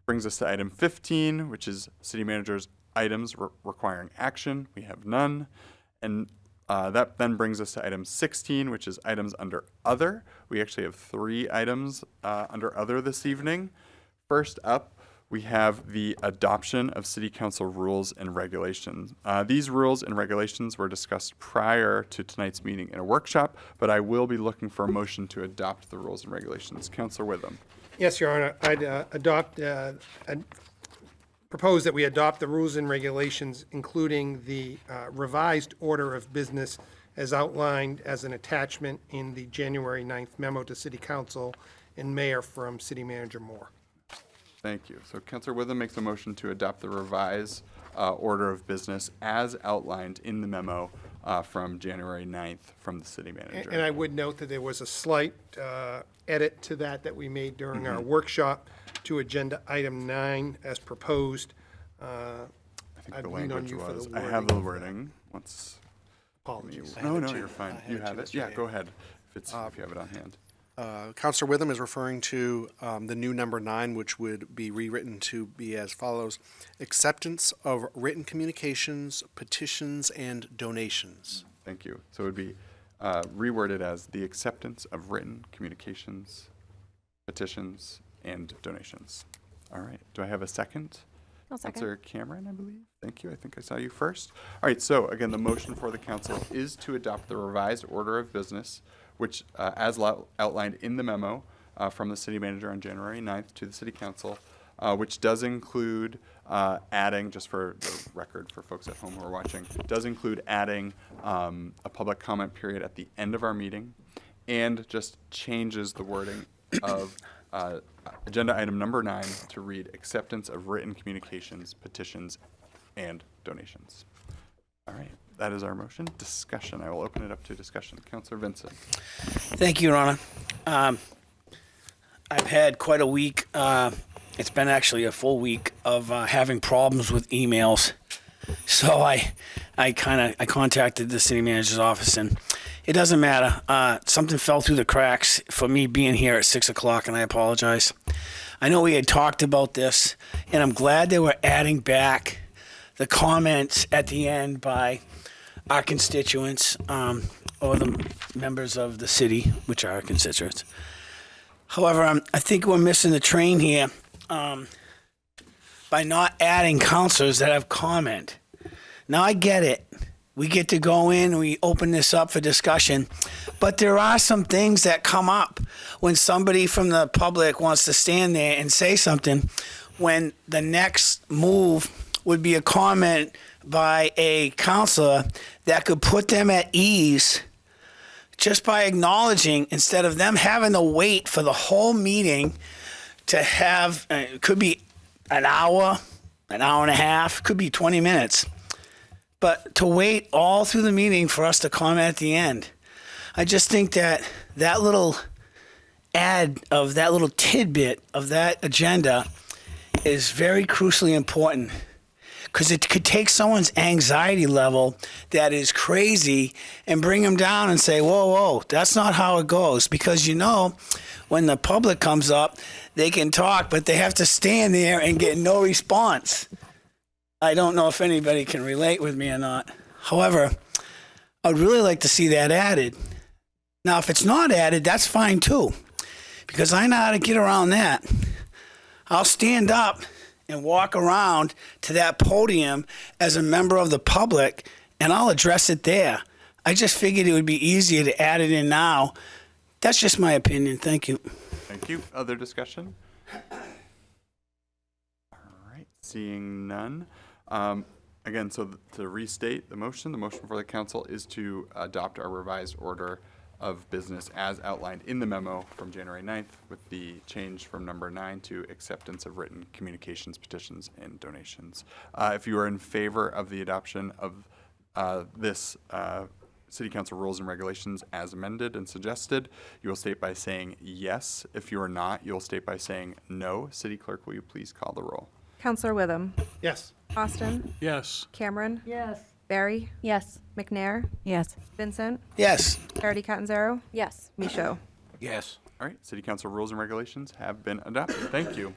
Brings us to item 15, which is city manager's items requiring action. We have none. And that then brings us to item 16, which is items under other. We actually have 3 items under other this evening. First up, we have the adoption of City Council rules and regulations. These rules and regulations were discussed prior to tonight's meeting in a workshop, but I will be looking for a motion to adopt the rules and regulations. Councilor Witham. Yes, Your Honor, I'd propose that we adopt the rules and regulations, including the revised order of business as outlined as an attachment in the January 9th memo to City Council and Mayor from City Manager Moore. Thank you. So Councilor Witham makes a motion to adopt the revised order of business as outlined in the memo from January 9th from the city manager. And I would note that there was a slight edit to that we made during our workshop to agenda item 9 as proposed. I think I'd the lean on language you for the was, I have the wording. wording. Let's, Apologies. no, you're fine. You have it? Yeah, go ahead. If you have it on hand. Councilor Witham is referring to the new number 9, which would be rewritten to be as follows: acceptance of written communications, petitions, and donations. Thank you. So it would be reworded as the acceptance of written communications, petitions, and donations. All right. Do I have a second? I'll second. Councilor Cameron, I believe. Thank you. I think I saw you first. All right. So again, the motion for the council is to adopt the revised order of business, which, as outlined in the memo from the city manager on January 9th to the city council, which does include adding, just for the record for folks at home who are watching, does include adding a public comment period at the end of our meeting, and just changes the wording of agenda item number 9 to read acceptance of written communications, petitions, and donations. All right. That is our motion. Discussion. I will open it up to discussion. Councilor Vincent. Thank you, Your Honor. I've had quite a week. It's been actually a full week of having problems with emails. So I contacted the city manager's office, and it doesn't matter. Something fell through the cracks for me being here at 6 o'clock, and I apologize. I know we had talked about this, and I'm glad they were adding back the comments at the end by our constituents, or the members of the city, which are our constituents. However, I think we're missing the train here by not adding counselors that have comment. Now, I get it. We get to go in, we open this up for discussion, but there are some things that come up when somebody from the public wants to stand there and say something, when the next move would be a comment by a counselor that could put them at ease just by acknowledging, instead of them having to wait for the whole meeting to have, it could be an hour and a half, could be 20 minutes, but to wait all through the meeting for us to comment at the end. I just think that that little add of that little tidbit of that agenda is very crucially important, because it could take someone's anxiety level that is crazy and bring them down and say, whoa, that's not how it goes. Because, when the public comes up, they can talk, but they have to stand there and get no response. I don't know if anybody can relate with me or not. However, I'd really like to see that added. Now, if it's not added, that's fine too, because I know how to get around that. I'll stand up and walk around to that podium as a member of the public, and I'll address it there. I just figured it would be easier to add it in now. That's just my opinion. Thank you. Thank you. Other discussion? All right. Seeing none. Again, so to restate the motion for the council is to adopt our revised order of business as outlined in the memo from January 9th, with the change from number 9 to acceptance of written communications, petitions, and donations. If you are in favor of the adoption of this City Council rules and regulations as amended and suggested, you will state by saying yes. If you are not, you'll state by saying no. City Clerk, will you please call the roll? Councilor Witham, Yes. Austin, Yes. Cameron, Yes. Barry, Yes. McNair, Yes. Vincent, Yes. Parity Catanzaro, Yes. Michaud. Yes. All right, City Council rules and regulations have been adopted. Thank you.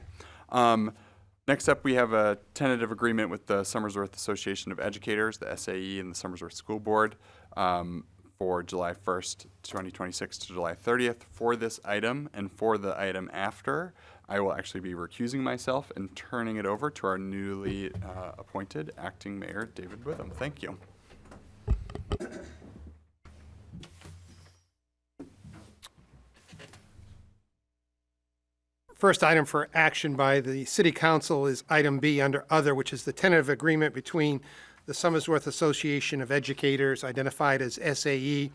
Next up, we have a tentative agreement with the Somersworth Association of Educators, the SAE, and the Somersworth School Board for July 1st, 2026 to July 30th. For this item and for the item after, I will actually be recusing myself and turning it over to our newly appointed acting mayor, David Witham. Thank you. First item for action by the City Council is item B under Other, which is the tentative agreement between the Somersworth Association of Educators, identified as SAE,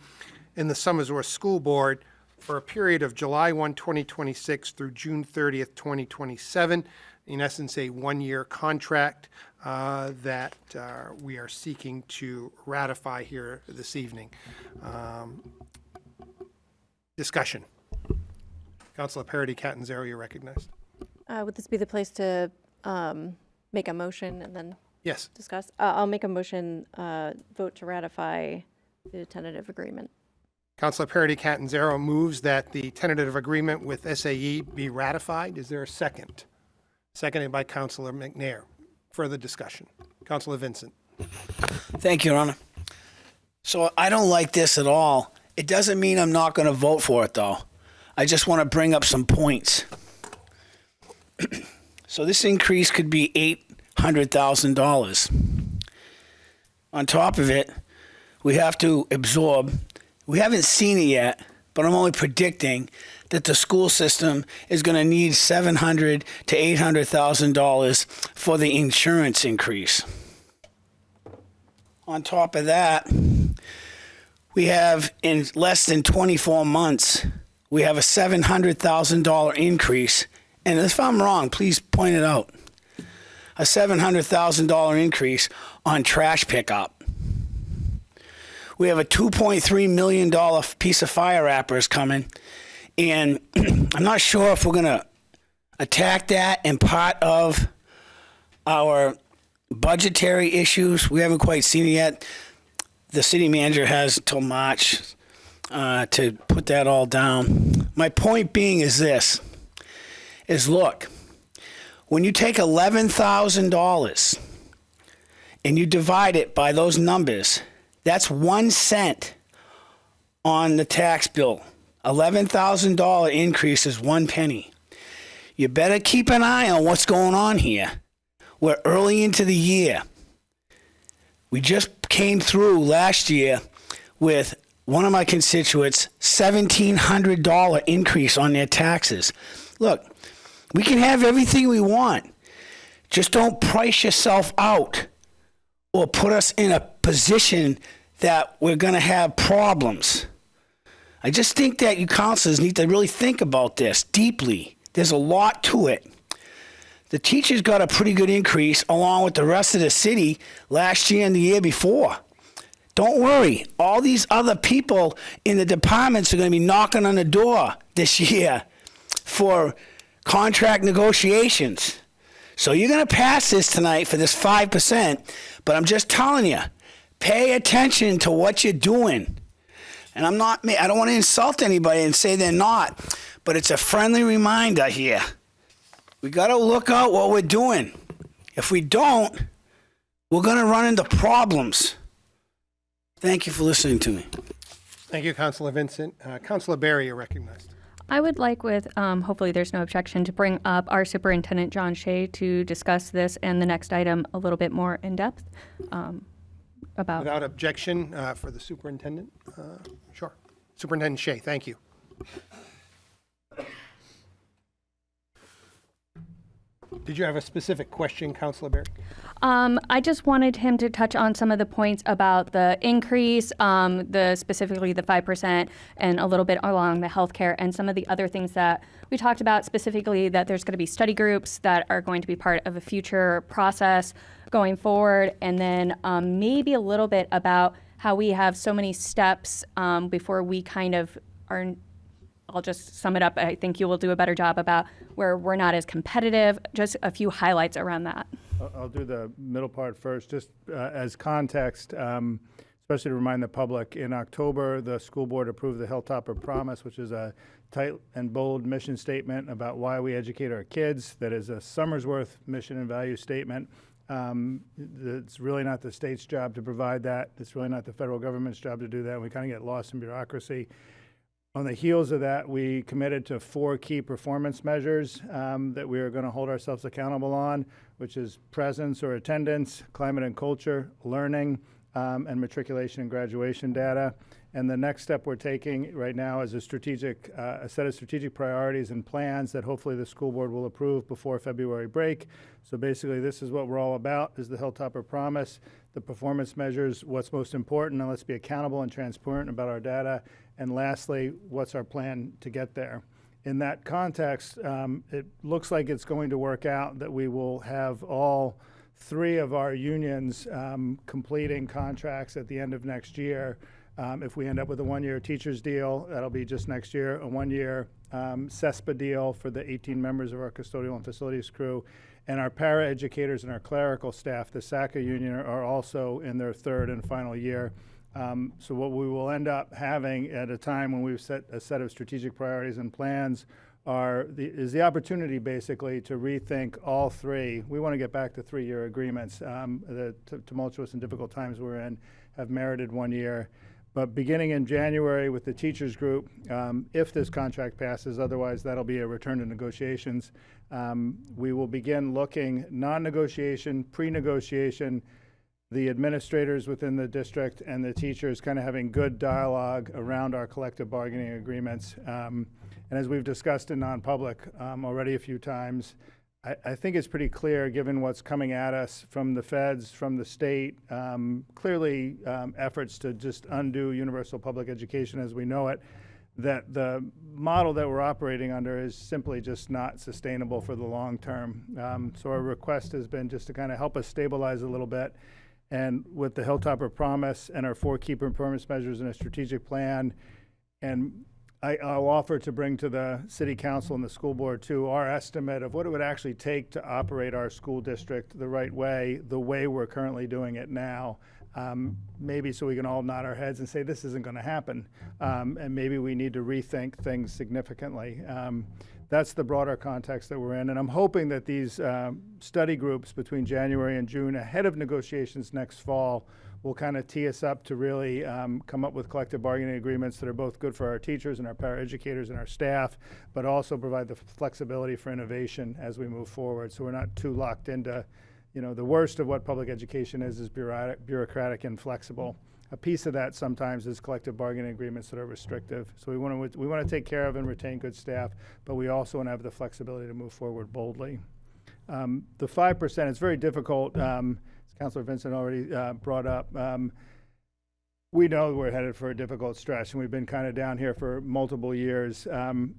and the Somersworth School Board for a period of July 1, 2026 through June 30th, 2027. In essence, a one-year contract that we are seeking to ratify here this evening. Discussion. Councilor Parity Catanzaro, you're recognized. Would this be the place to make a motion and then Yes. discuss? I'll make a motion, vote to ratify the tentative agreement. Councilor Parity Catanzaro moves that the tentative agreement with SAE be ratified. Is there a second? Seconded by Councilor McNair. Further discussion. Councilor Vincent. Thank you, Your Honor. So I don't like this at all. It doesn't mean I'm not going to vote for it, though. I just want to bring up some points. So this increase could be $800,000. On top of it, we have to absorb, we haven't seen it yet, but I'm only predicting that the school system is going to need $700,000 to $800,000 for the insurance increase. On top of that, we have in less than 24 months, we have a $700,000 increase. And if I'm wrong, please point it out. A $700,000 increase on trash pickup. We have a $2.3 million piece of fire wrappers coming. And I'm not sure if we're going to attack that in part of our budgetary issues. We haven't quite seen it yet. The city manager has until March to put that all down. My point being is this, is look, when you take $11,000 and you divide it by those numbers, that's 1 cent on the tax bill. $11,000 increase is 1 penny. You better keep an eye on what's going on here. We're early into the year. We just came through last year with one of my constituents, $1,700 increase on their taxes. Look, we can have everything we want. Just don't price yourself out or put us in a position that we're going to have problems. I just think that you councilors need to really think about this deeply. There's a lot to it. The teachers got a pretty good increase along with the rest of the city last year and the year before. Don't worry. All these other people in the departments are going to be knocking on the door this year for contract negotiations. So you're going to pass this tonight for this 5%, but I'm just telling you, pay attention to what you're doing. And I don't want to insult anybody and say they're not, but it's a friendly reminder here. We got to look out what we're doing. If we don't, we're going to run into problems. Thank you for listening to me. Thank you, Councilor Vincent. Councilor Barry, you're recognized. I would like with, hopefully there's no objection, to bring up our Superintendent John Shea to discuss this and the next item a little bit more in depth about. Without objection for the superintendent? Sure. Superintendent Shea, thank you. Did you have a specific question, Councilor Barry? I just wanted him to touch on some of the points about the increase, specifically the 5%, and a little bit along the healthcare and some of the other things that we talked about, specifically that there's going to be study groups that are going to be part of a future process going forward, and then maybe a little bit about how we have so many steps before we kind of are. I'll just sum it up. I think you will do a better job about where we're not as competitive. Just a few highlights around that. I'll do the middle part first, just as context, especially to remind the public. In October, the school board approved the Hilltopper Promise, which is a tight and bold mission statement about why we educate our kids. That is a Somersworth mission and value statement. It's really not the state's job to provide that. It's really not the federal government's job to do that. We kind of get lost in bureaucracy. On the heels of that, we committed to 4 key performance measures that we are going to hold ourselves accountable on, which is presence or attendance, climate and culture, learning, and matriculation and graduation data. And the next step we're taking right now is a set of strategic priorities and plans that hopefully the school board will approve before February break. So basically, this is what we're all about, is the Hilltopper Promise, the performance measures, what's most important, and let's be accountable and transparent about our data. And lastly, what's our plan to get there? In that context, it looks like it's going to work out that we will have all 3 of our unions completing contracts at the end of next year. If we end up with a 1-year teachers deal, that'll be just next year, a 1-year CESPA deal for the 18 members of our custodial and facilities crew. And our paraeducators and our clerical staff, the SACA union, are also in their 3rd and final year. So what we will end up having at a time when we've set a set of strategic priorities and plans is the opportunity basically to rethink all 3. We want to get back to 3-year agreements. The tumultuous and difficult times we're in have merited 1 year. But beginning in January with the teachers group, if this contract passes, otherwise that'll be a return to negotiations, we will begin looking non-negotiation, pre-negotiation, the administrators within the district and the teachers kind of having good dialogue around our collective bargaining agreements. And as we've discussed in non-public already a few times, I think it's pretty clear, given what's coming at us from the feds, from the state, clearly efforts to just undo universal public education as we know it, that the model that we're operating under is simply just not sustainable for the long term. So our request has been just to kind of help us stabilize a little bit. And with the Hilltopper Promise and our 4 key performance measures and a strategic plan, and I'll offer to bring to the city council and the school board too our estimate of what it would actually take to operate our school district the right way, the way we're currently doing it now. Maybe so we can all nod our heads and say this isn't going to happen, and maybe we need to rethink things significantly. That's the broader context that we're in, and I'm hoping that these study groups between January and June ahead of negotiations next fall will kind of tee us up to really come up with collective bargaining agreements that are both good for our teachers and our paraeducators and our staff, but also provide the flexibility for innovation as we move forward, so we're not too locked into, the worst of what public education is bureaucratic and flexible. A piece of that sometimes is collective bargaining agreements that are restrictive. So we want to take care of and retain good staff, but we also want to have the flexibility to move forward boldly. The 5%, it's very difficult, as Councilor Vincent already brought up. We know we're headed for a difficult stretch, and we've been kind of down here for multiple years.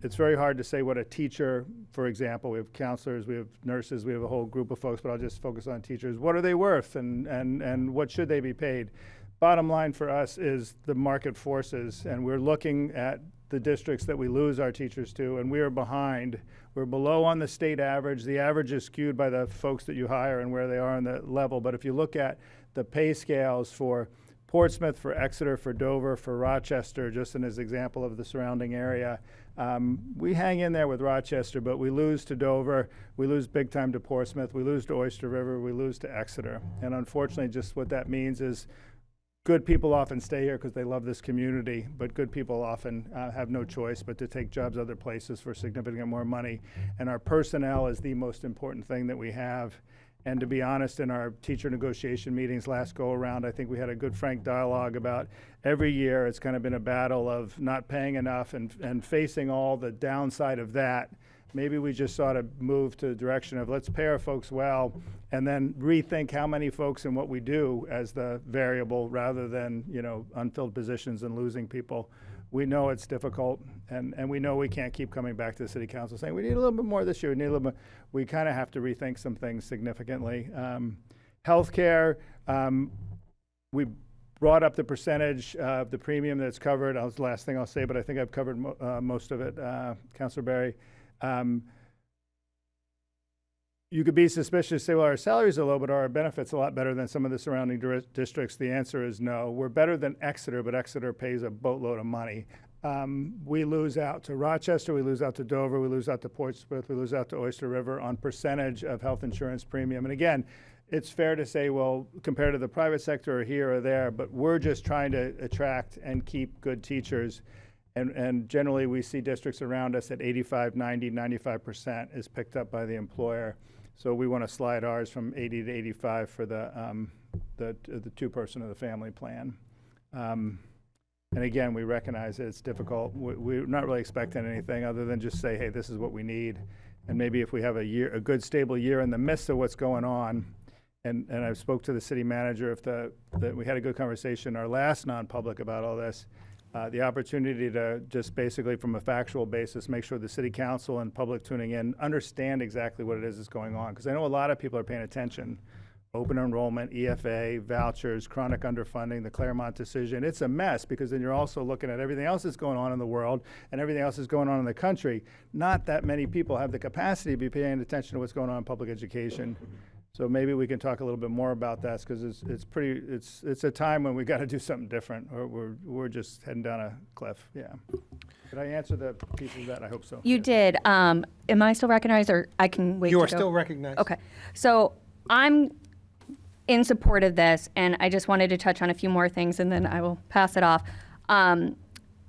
It's very hard to say what a teacher, for example, we have counselors, we have nurses, we have a whole group of folks, but I'll just focus on teachers. What are they worth, and what should they be paid? Bottom line for us is the market forces, and we're looking at the districts that we lose our teachers to, and we are behind. We're below on the state average. The average is skewed by the folks that you hire and where they are on the level. But if you look at the pay scales for Portsmouth, for Exeter, for Dover, for Rochester, just as an example of the surrounding area, we hang in there with Rochester, but we lose to Dover, we lose big time to Portsmouth, we lose to Oyster River, we lose to Exeter. And unfortunately, just what that means is good people often stay here because they love this community, but good people often have no choice but to take jobs other places for significantly more money. And our personnel is the most important thing that we have. And to be honest, in our teacher negotiation meetings last go around, I think we had a good frank dialogue about every year it's kind of been a battle of not paying enough and facing all the downside of that. Maybe we just ought to move to the direction of let's pay our folks well and then rethink how many folks and what we do as the variable rather than, unfilled positions and losing people. We know it's difficult, and we know we can't keep coming back to the city council saying we need a little bit more this year, we need a little bit. We kind of have to rethink some things significantly. Healthcare, we brought up the percentage of the premium that's covered. That was the last thing I'll say, but I think I've covered most of it, Councilor Berry. you could be suspicious, say, well, our salaries are low, but are our benefits a lot better than some of the surrounding districts? The answer is no. We're better than Exeter, but Exeter pays a boatload of money. We lose out to Rochester, we lose out to Dover, we lose out to Portsmouth, we lose out to Oyster River on percentage of health insurance premium. And again, it's fair to say, well, compared to the private sector or here or there, but we're just trying to attract and keep good teachers. And generally, we see districts around us at 85, 90, 95% is picked up by the employer. So we want to slide ours from 80 to 85 for the two-person of the family plan. And again, we recognize that it's difficult. We're not really expecting anything other than just say, hey, this is what we need. And maybe if we have a good, stable year in the midst of what's going on, and I spoke to the city manager, we had a good conversation, our last non-public about all this, the opportunity to just basically from a factual basis make sure the city council and public tuning in understand exactly what it is that's going on. Because I know a lot of people are paying attention. Open enrollment, EFA, vouchers, chronic underfunding, the Claremont decision. It's a mess because then you're also looking at everything else that's going on in the world and everything else that's going on in the country. Not that many people have the capacity to be paying attention to what's going on in public education. So maybe we can talk a little bit more about that because it's a time when we got to do something different, or we're just heading down a cliff. Yeah. Did I answer the piece of that? I hope so. You did. Am I still recognized, or I can wait? You to are go? still recognized. Okay. So I'm in support of this, and I just wanted to touch on a few more things, and then I will pass it off. I'm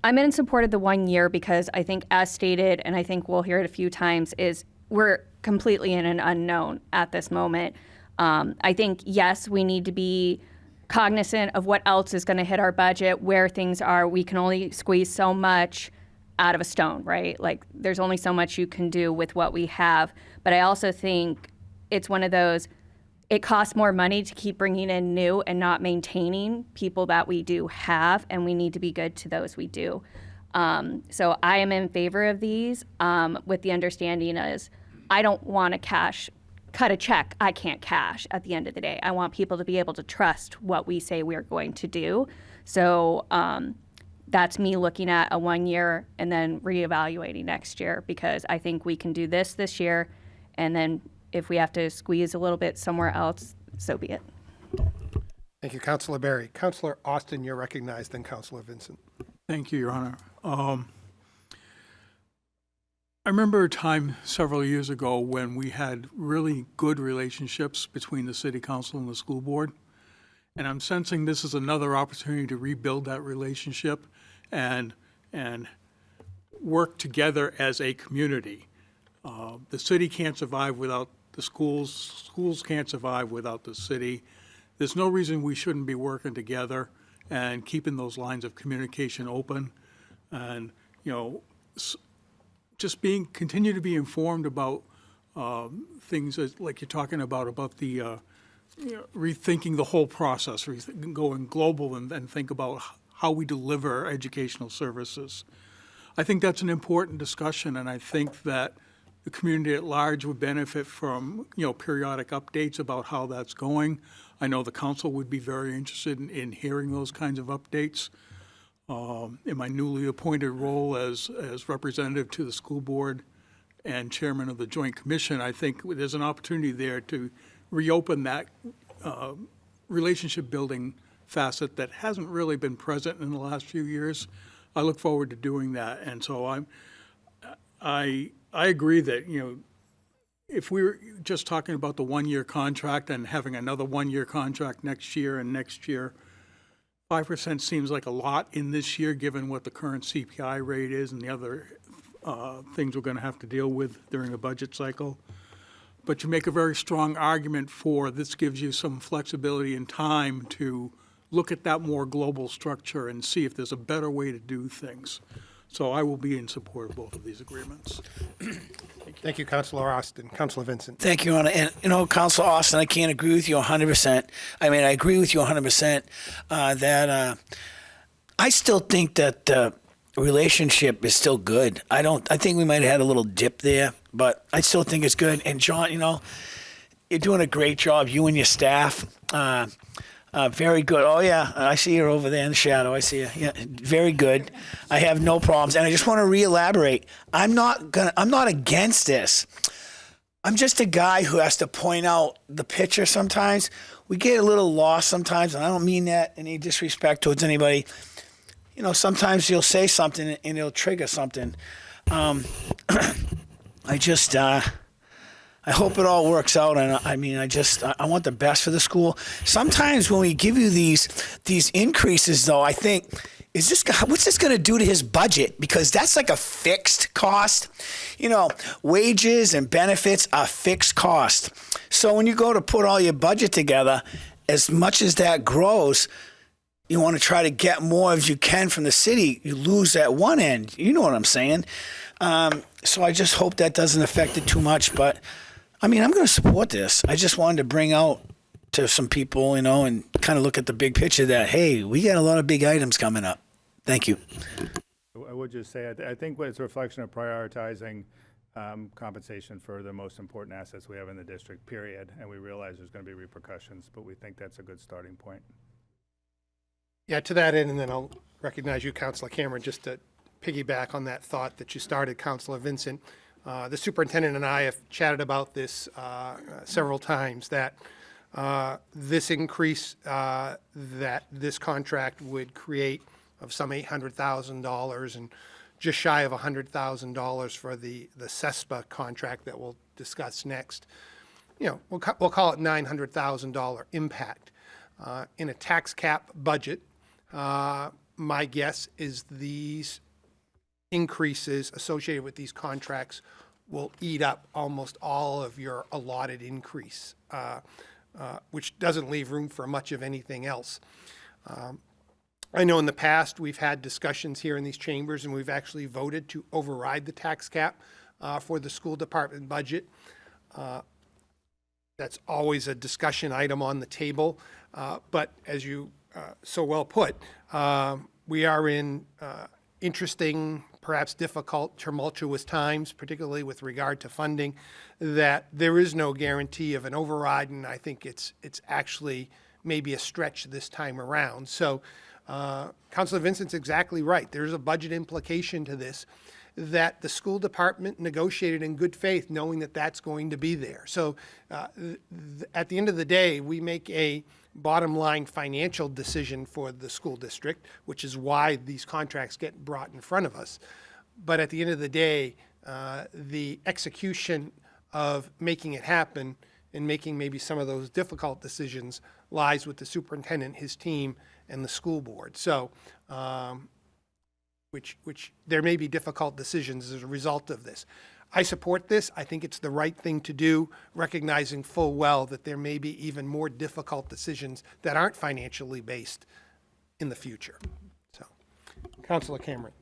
in support of the 1 year because I think, as stated, and I think we'll hear it a few times, is we're completely in an unknown at this moment. I think, yes, we need to be cognizant of what else is going to hit our budget, where things are. We can only squeeze so much out of a stone, right? Like, there's only so much you can do with what we have. But I also think it's one of those, it costs more money to keep bringing in new and not maintaining people that we do have, and we need to be good to those we do. So I am in favor of these with the understanding is I don't want to cut a check I can't cash at the end of the day. I want people to be able to trust what we say we're going to do. So that's me looking at a 1 year and then reevaluating next year, because I think we can do this year, and then if we have to squeeze a little bit somewhere else, so be it. Thank you, Councilor Berry. Councilor Austin, you're recognized, then Councilor Vincent. Thank you, Your Honor. I remember a time several years ago when we had really good relationships between the city council and the school board. And I'm sensing this is another opportunity to rebuild that relationship and work together as a community. The city can't survive without the schools. Schools can't survive without the city. There's no reason we shouldn't be working together and keeping those lines of communication open. And, just continue to be informed about things like you're talking about the rethinking the whole process, going global and think about how we deliver educational services. I think that's an important discussion, and I think that the community at large would benefit from, periodic updates about how that's going. I know the council would be very interested in hearing those kinds of updates. In my newly appointed role as representative to the school board and chairman of the Joint Commission, I think there's an opportunity there to reopen that relationship building facet that hasn't really been present in the last few years. I look forward to doing that, and so I agree that if we were just talking about the 1 year contract and having another 1 year contract next year and next year, 5% seems like a lot in this year, given what the current CPI rate is and the other things we're going to have to deal with during the budget cycle. But you make a very strong argument for this gives you some flexibility and time to look at that more global structure and see if there's a better way to do things. So I will be in support of both of these agreements. Thank you, Councilor Austin. Councilor Vincent. Thank you, Your Honor. And, Councilor Austin, I can't agree with you 100%. I mean, I agree with you 100% that I still think that the relationship is still good. I think we might have had a little dip there, but I still think it's good. And, John, you're doing a great job, you and your staff. Very good. Oh, yeah, I see you over there in the shadow. I see you. Yeah, very good. I have no problems. And I just want to re-elaborate. I'm not against this. I'm just a guy who has to point out the picture sometimes. We get a little lost sometimes, and I don't mean that in any disrespect towards anybody. You know, sometimes you'll say something and it'll trigger something. I just, I hope it all works out. And I want the best for the school. Sometimes when we give you these increases, though, I think, what's this going to do to his budget? Because that's like a fixed cost. You know, wages and benefits are fixed cost. So when you go to put all your budget together, as much as that grows, you want to try to get more as you can from the city. You lose at one end. You know what I'm saying? So I just hope that doesn't affect it too much. But, I'm going to support this. I just wanted to bring out to some people, and kind of look at the big picture that, hey, we got a lot of big items coming up. Thank you. I would just say, I think it's a reflection of prioritizing compensation for the most important assets we have in the district, period. And we realize there's going to be repercussions, but we think that's a good starting point. Yeah, to that end, and then I'll recognize you, Councilor Cameron, just to piggyback on that thought that you started, Councilor Vincent. The superintendent and I have chatted about this several times, that this increase that this contract would create of some $800,000 and just shy of $100,000 for the CESPA contract that we'll discuss next. We'll call it $900,000 impact. In a tax cap budget, my guess is these increases associated with these contracts will eat up almost all of your allotted increase, which doesn't leave room for much of anything else. I know in the past we've had discussions here in these chambers, and we've actually voted to override the tax cap for the school department budget. That's always a discussion item on the table, but as you so well put, we are in interesting, perhaps difficult, tumultuous times, particularly with regard to funding, that there is no guarantee of an override, and I think it's actually maybe a stretch this time around. So Councilor Vincent's exactly right. There's a budget implication to this that the school department negotiated in good faith, knowing that that's going to be there. So at the end of the day, we make a bottom line financial decision for the school district, which is why these contracts get brought in front of us. But at the end of the day, the execution of making it happen and making maybe some of those difficult decisions lies with the superintendent, his team, and the school board. So, which there may be difficult decisions as a result of this. I support this. I think it's the right thing to do, recognizing full well that there may be even more difficult decisions that aren't financially based in the future. So, Councilor Cameron.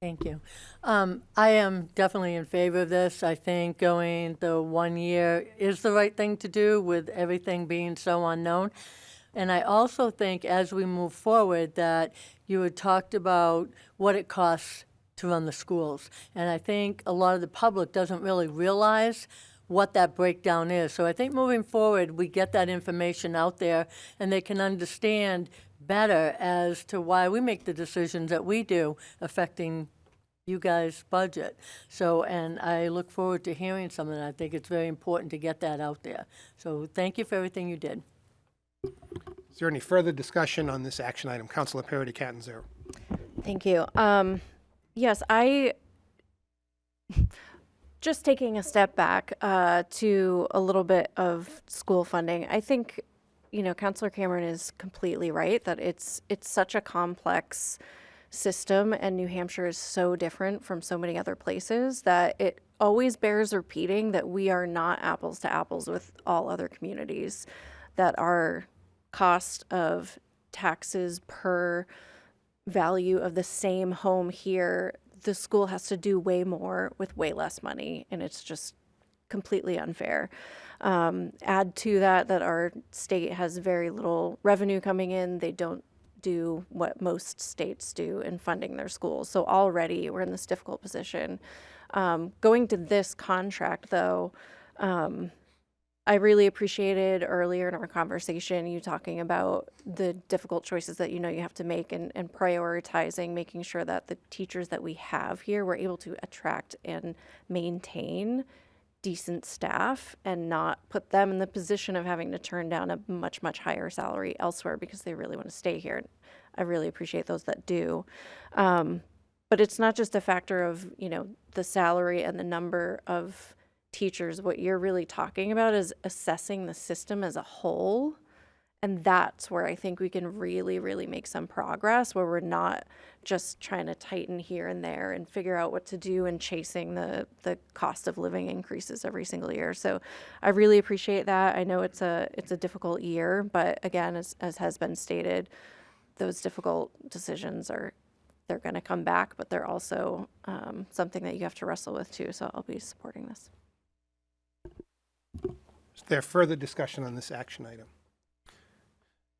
Thank you. I am definitely in favor of this. I think going the 1 year is the right thing to do with everything being so unknown. And I also think as we move forward that you had talked about what it costs to run the schools. And I think a lot of the public doesn't really realize what that breakdown is. So I think moving forward, we get that information out there and they can understand better as to why we make the decisions that we do affecting you guys' budget. So, and I look forward to hearing some of that. I think it's very important to get that out there. So thank you for everything you did. Is there any further discussion on this action item? Councilor Parity Catanzaro. Thank you. Yes, just taking a step back to a little bit of school funding. I think, Councilor Cameron is completely right that it's such a complex system, and New Hampshire is so different from so many other places that it always bears repeating that we are not apples to apples with all other communities, that our cost of taxes per value of the same home here, the school has to do way more with way less money, and it's just completely unfair. Add to that our state has very little revenue coming in. They don't do what most states do in funding their schools. So already we're in this difficult position. Going to this contract, though, I really appreciated earlier in our conversation you talking about the difficult choices that you have to make and prioritizing, making sure that the teachers that we have here we're able to attract and maintain decent staff and not put them in the position of having to turn down a much, much higher salary elsewhere because they really want to stay here. I really appreciate those that do. But it's not just a factor of, the salary and the number of teachers. What you're really talking about is assessing the system as a whole. And that's where I think we can really, really make some progress, where we're not just trying to tighten here and there and figure out what to do and chasing the cost of living increases every single year. So I really appreciate that. I know it's a difficult year, but again, as has been stated, those difficult decisions they're going to come back, but they're also something that you have to wrestle with too. So I'll be supporting this. Is there further discussion on this action item?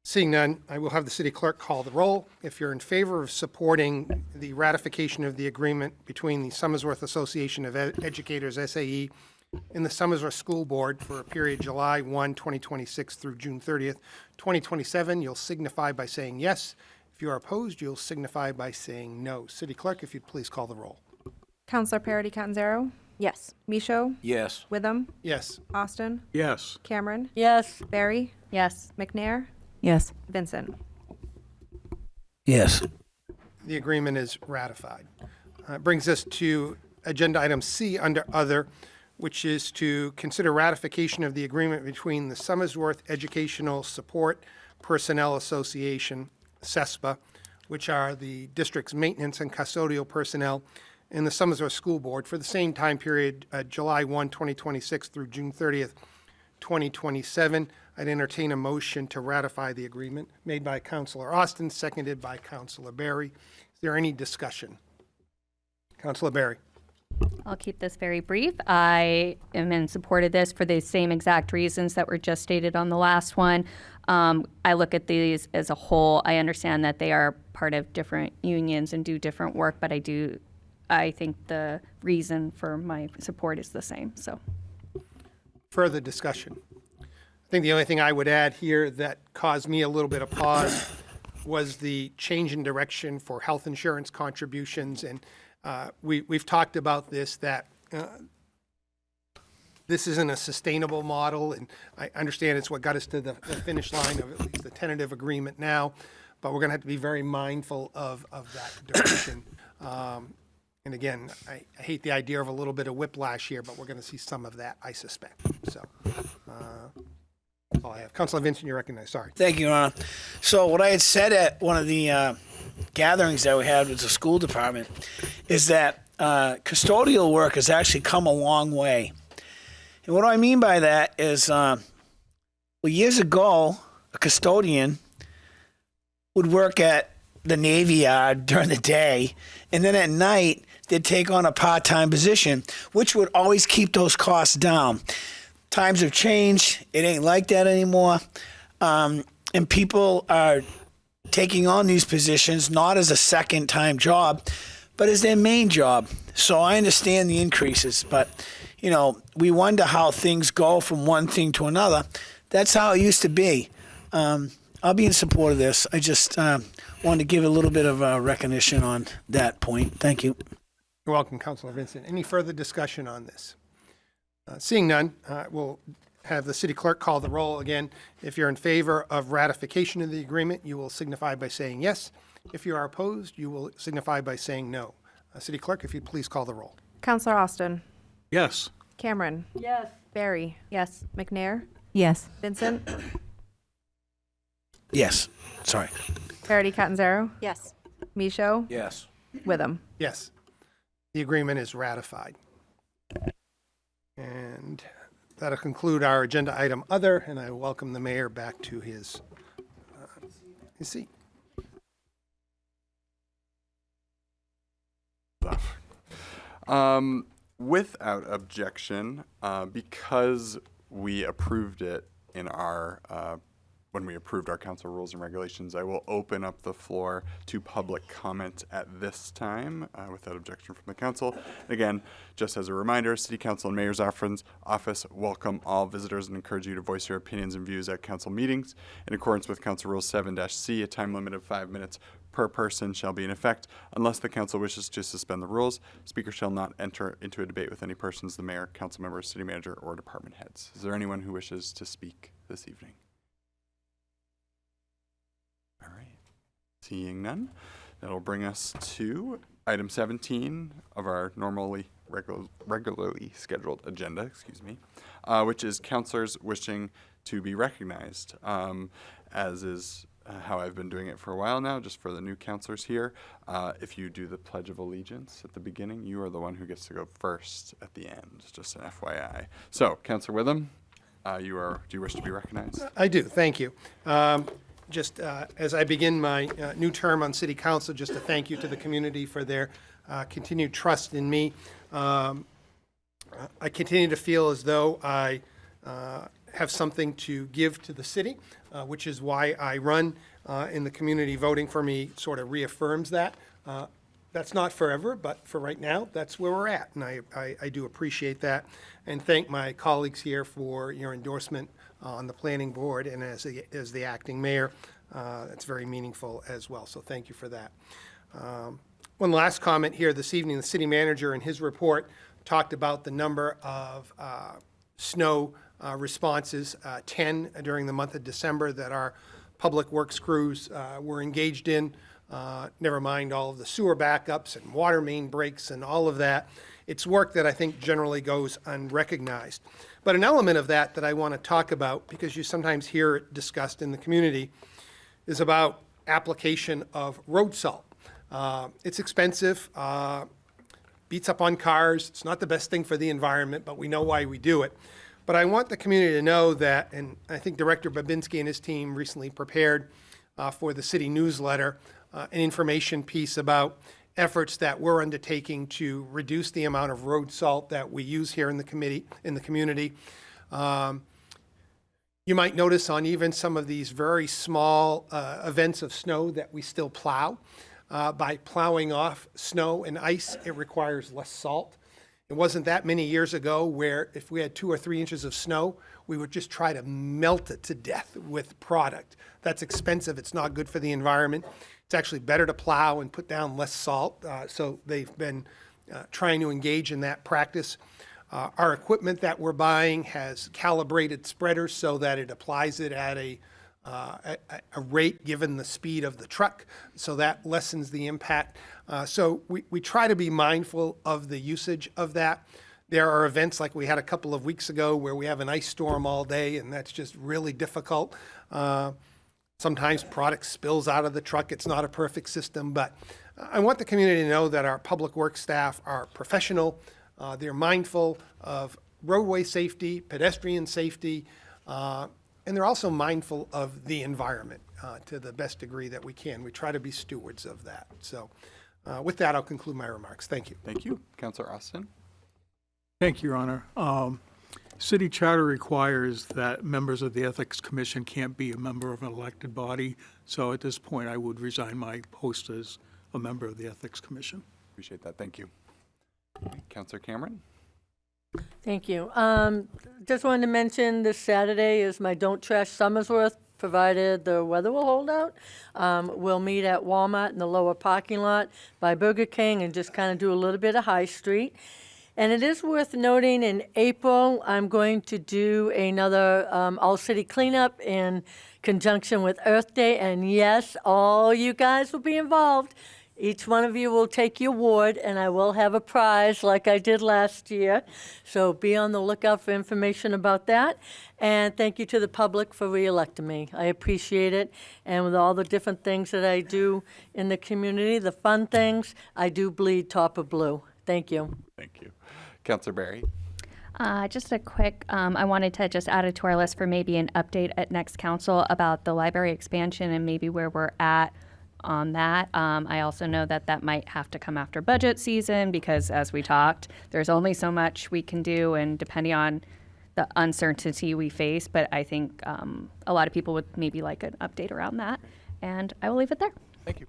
Seeing none, I will have the city clerk call the roll. If you're in favor of supporting the ratification of the agreement between the Somersworth Association of Educators, SAE, and the Somersworth School Board for a period July 1, 2026 through June 30th, 2027, you'll signify by saying yes. If you are opposed, you'll signify by saying no. City clerk, if you'd please call the roll. Counselor Parity Catanzaro, Yes. Michaud, Yes. Witham, Yes. Austin, Yes. Cameron, Yes. Barry, Yes. McNair, Yes. Vincent. Yes. The agreement is ratified. Brings us to agenda item C under other, which is to consider ratification of the agreement between the Somersworth Educational Support Personnel Association, CESPA, which are the district's maintenance and custodial personnel, and the Somersworth School Board for the same time period, July 1, 2026 through June 30th, 2027. I'd entertain a motion to ratify the agreement made by Councilor Austin, seconded by Councilor Barry. Is there any discussion? Councilor Barry. I'll keep this very brief. I am in support of this for the same exact reasons that were just stated on the last one. I look at these as a whole. I understand that they are part of different unions and do different work, but I think the reason for my support is the same, so. Further discussion? I think the only thing I would add here that caused me a little bit of pause was the change in direction for health insurance contributions. And we've talked about this, that this isn't a sustainable model. And I understand it's what got us to the finish line of at least the tentative agreement now. But we're going to have to be very mindful of that direction. And again, I hate the idea of a little bit of whiplash here, but we're going to see some of that, I suspect. So that's all I have. Councilor Vincent, you're recognized. Sorry. Thank you, Your Honor. So what I had said at one of the gatherings that we had with the school department is that custodial work has actually come a long way. And what do I mean by that is, years ago, a custodian would work at the Navy Yard during the day, and then at night, they'd take on a part-time position, which would always keep those costs down. Times have changed. It ain't like that anymore. And people are taking on these positions not as a second-time job, but as their main job. So I understand the increases, but, we wonder how things go from one thing to another. That's how it used to be. I'll be in support of this. I just wanted to give a little bit of recognition on that point. Thank you. You're welcome, Councilor Vincent. Any further discussion on this? Seeing none, we'll have the city clerk call the roll again. If you're in favor of ratification of the agreement, you will signify by saying yes. If you are opposed, you will signify by saying no. City clerk, if you'd please call the roll. Counselor Austin, Yes. Cameron, Yes. Barry, Yes. McNair, Yes. Vincent, Yes. Sorry. Parity Catanzaro, Yes. Michaud, Yes. Witham. Yes. The agreement is ratified. And that'll conclude our agenda item other, and I welcome the mayor back to his seat. Without objection, because we approved it in our when we approved our council rules and regulations. I will open up the floor to public comment at this time without objection from the council. And again, just as a reminder, City Council and Mayor's Office welcome all visitors and encourage you to voice your opinions and views at council meetings. In accordance with Council Rule 7-C, a time limit of 5 minutes per person shall be in effect. Unless the council wishes to suspend the rules, speaker shall not enter into a debate with any persons, the mayor, council members, city manager, or department heads. Is there anyone who wishes to speak this evening? All right. Seeing none, that'll bring us to item 17 of our regularly scheduled agenda, which is councilors wishing to be recognized, as is how I've been doing it for a while now, just for the new councilors here. If you do the Pledge of Allegiance at the beginning, you are the one who gets to go first at the end, just an FYI. So, Councilor Witham, do you wish to be recognized? I do, thank you. Just as I begin my new term on City Council, just a thank you to the community for their continued trust in me. I continue to feel as though I have something to give to the city, which is why I run in the community. Voting for me sort of reaffirms that. That's not forever, but for right now, that's where we're at, and I do appreciate that, and thank my colleagues here for your endorsement on the planning board, and as the acting mayor, that's very meaningful as well, so thank you for that. One last comment here this evening, the city manager in his report talked about the number of snow responses, 10 during the month of December that our public works crews were engaged in. Never mind all of the sewer backups and water main breaks and all of that. It's work that I think generally goes unrecognized. But an element of that I want to talk about, because you sometimes hear it discussed in the community, is about application of road salt. It's expensive, beats up on cars. It's not the best thing for the environment, but we know why we do it. But I want the community to know that, and I think Director Babinski and his team recently prepared for the city newsletter an information piece about efforts that we're undertaking to reduce the amount of road salt that we use here in the community. You might notice on even some of these very small events of snow that we still plow. By plowing off snow and ice, it requires less salt. It wasn't that many years ago where if we had 2 or 3 inches of snow, we would just try to melt it to death with product. That's expensive. It's not good for the environment. It's actually better to plow and put down less salt. So they've been trying to engage in that practice. Our equipment that we're buying has calibrated spreaders so that it applies it at a rate given the speed of the truck, so that lessens the impact. So we try to be mindful of the usage of that. There are events like we had a couple of weeks ago where we have an ice storm all day, and that's just really difficult. Sometimes product spills out of the truck. It's not a perfect system, but I want the community to know that our public works staff are professional. They're mindful of roadway safety, pedestrian safety, and they're also mindful of the environment to the best degree that we can. We try to be stewards of that. So with that, I'll conclude my remarks. Thank you. Thank you. Councilor Austin. Thank you, Your Honor. City charter requires that members of the Ethics Commission can't be a member of an elected body. So at this point, I would resign my post as a member of the Ethics Commission. Appreciate that. Thank you. Councilor Cameron. Thank you. Just wanted to mention this Saturday is my Don't Trash Somersworth, provided the weather will hold out. We'll meet at Walmart in the lower parking lot by Burger King and just kind of do a little bit of High Street. And it is worth noting in April, I'm going to do another all-city cleanup in conjunction with Earth Day. And yes, all you guys will be involved. Each one of you will take your ward, and I will have a prize like I did last year. So be on the lookout for information about that. And thank you to the public for re-electing me. I appreciate it. And with all the different things that I do in the community, the fun things, I do bleed top of blue. Thank you. Thank you. Councilor Barry. Just a quick, I wanted to just add it to our list for maybe an update at next council about the library expansion and maybe where we're at on that. I also know that that might have to come after budget season because, as we talked, there's only so much we can do, and depending on the uncertainty we face. But I think a lot of people would maybe like an update around that. And I will leave it there. Thank you.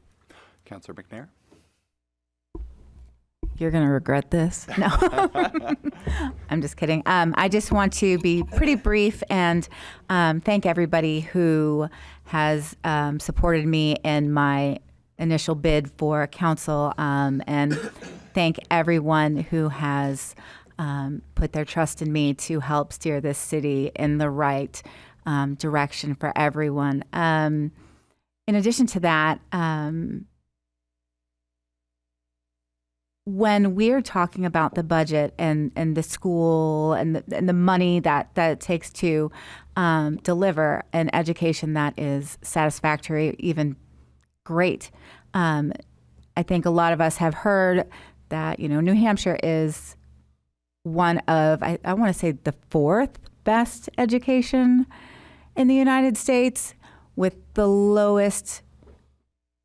Councillor McNair? You're going to regret this. No, I'm just kidding. I just want to be pretty brief and thank everybody who has supported me in my initial bid for council, and thank everyone who has put their trust in me to help steer this city in the right direction for everyone. In addition to that, when we're talking about the budget and the school and the money that it takes to deliver an education that is satisfactory, even great, I think a lot of us have heard that, New Hampshire is one of, I want to say, the fourth best education in the United States with the lowest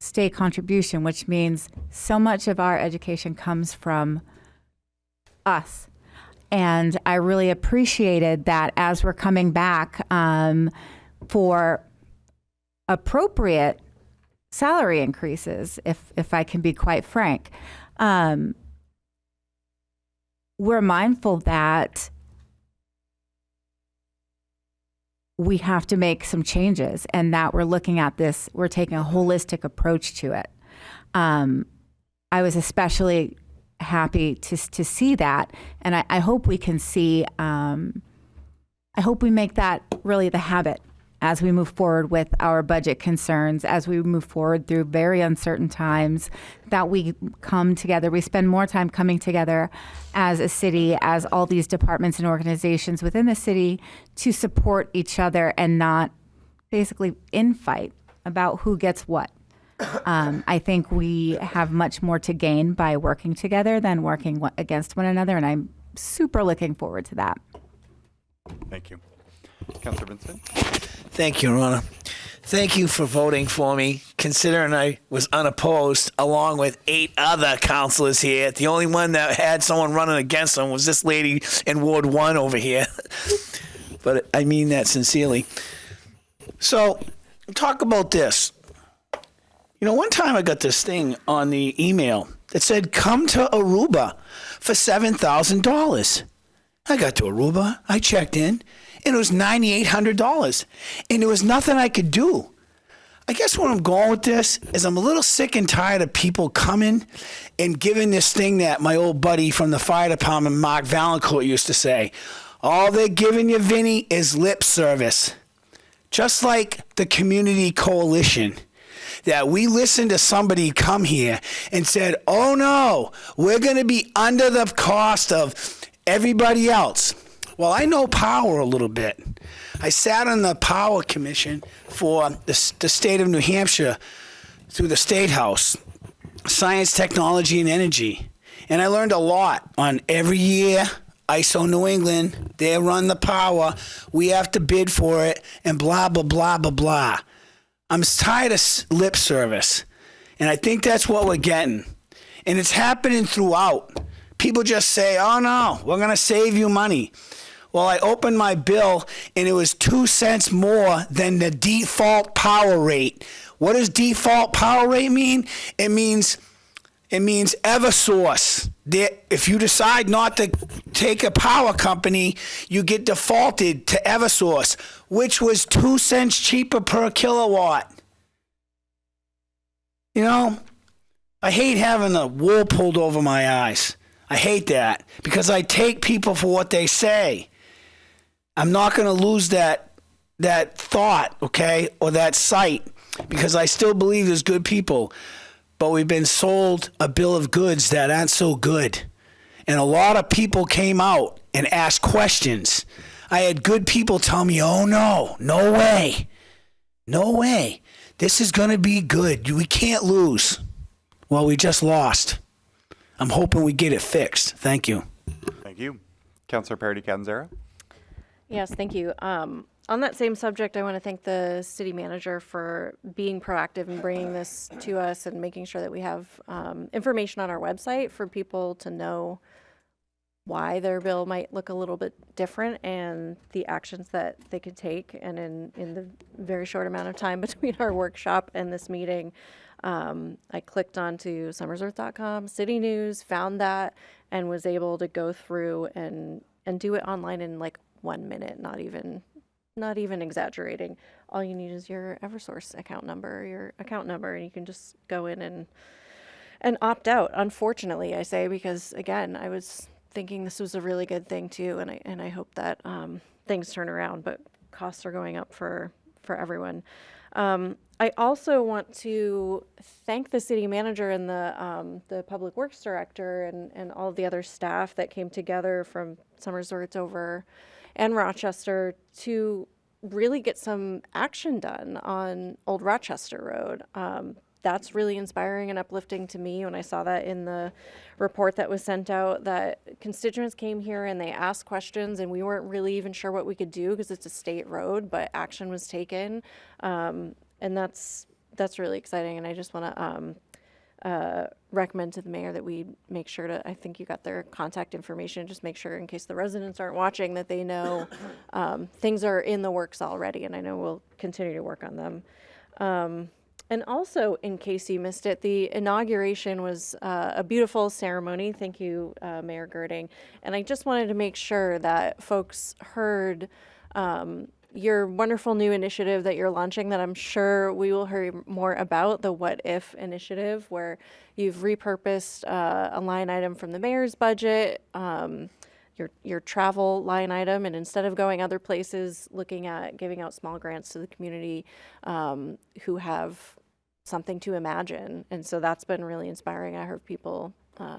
state contribution, which means so much of our education comes from us. And I really appreciated that as we're coming back for appropriate salary increases, if I can be quite frank. We're mindful that we have to make some changes and that we're looking at this, we're taking a holistic approach to it. I was especially happy to see that. And I hope we can see, I hope we make that really the habit as we move forward with our budget concerns, as we move forward through very uncertain times, that we come together, we spend more time coming together as a city, as all these departments and organizations within the city to support each other and not basically infight about who gets what. I think we have much more to gain by working together than working against one another, and I'm super looking forward to that. Thank you. Councillor Vincent? Thank you, Your Honor. Thank you for voting for me, considering I was unopposed, along with 8 other councilors here. The only one that had someone running against them was this lady in Ward 1 over here. But I mean that sincerely. So, talk about this. One time I got this thing on the email that said, come to Aruba for $7,000. I got to Aruba, I checked in, and it was $9,800. And there was nothing I could do. I guess where I'm going with this is I'm a little sick and tired of people coming and giving this thing that my old buddy from the fire department, Mark Valancourt, used to say. All they're giving you, Vinny, is lip service. Just like the community coalition. That we listened to somebody come here and said, oh no, we're going to be under the cost of everybody else. Well, I know power a little bit. I sat on the power commission for the state of New Hampshire through the State House, Science, Technology, and Energy. And I learned a lot on every year, ISO New England, they run the power, we have to bid for it, and blah, blah, blah, blah, blah. I'm tired of lip service. And I think that's what we're getting. And it's happening throughout. People just say, oh no, we're going to save you money. Well, I opened my bill and it was 2 cents more than the default power rate. What does default power rate mean? It means Eversource. If you decide not to take a power company, you get defaulted to Eversource, which was 2 cents cheaper per kilowatt. I hate having the wool pulled over my eyes. I hate that because I take people for what they say. I'm not going to lose that thought, okay, or that sight, because I still believe there's good people. But we've been sold a bill of goods that aren't so good. And a lot of people came out and asked questions. I had good people tell me, oh no way. No way. This is going to be good. We can't lose. Well, we just lost. I'm hoping we get it fixed. Thank you. Thank you. Councillor Parity-Catanzaro? Yes, thank you. On that same subject, I want to thank the city manager for being proactive and bringing this to us and making sure that we have information on our website for people to know why their bill might look a little bit different and the actions that they could take. And in the very short amount of time between our workshop and this meeting, I clicked onto Somersworth.com, City News, found that, and was able to go through and do it online in like 1 minute, not even exaggerating. All you need is your Eversource account number, and you can just go in and opt out. Unfortunately, I say, because again, I was thinking this was a really good thing too, and I hope that things turn around, but costs are going up for everyone. I also want to thank the city manager and the public works director and all of the other staff that came together from Somersworth over and Rochester to really get some action done on Old Rochester Road. That's really inspiring and uplifting to me when I saw that in the report that was sent out, that constituents came here and they asked questions and we weren't really even sure what we could do because it's a state road, but action was taken. And that's really exciting. And I just want to recommend to the mayor that we make sure to, I think you got their contact information, just make sure in case the residents aren't watching that they know things are in the works already. And I know we'll continue to work on them. And also, in case you missed it, the inauguration was a beautiful ceremony. Thank you, Mayor Girding. And I just wanted to make sure that folks heard your wonderful new initiative that you're launching, that I'm sure we will hear more about, the What If initiative, where you've repurposed a line item from the mayor's budget, your travel line item, and instead of going other places, looking at giving out small grants to the community who have something to imagine. And so that's been really inspiring. I heard people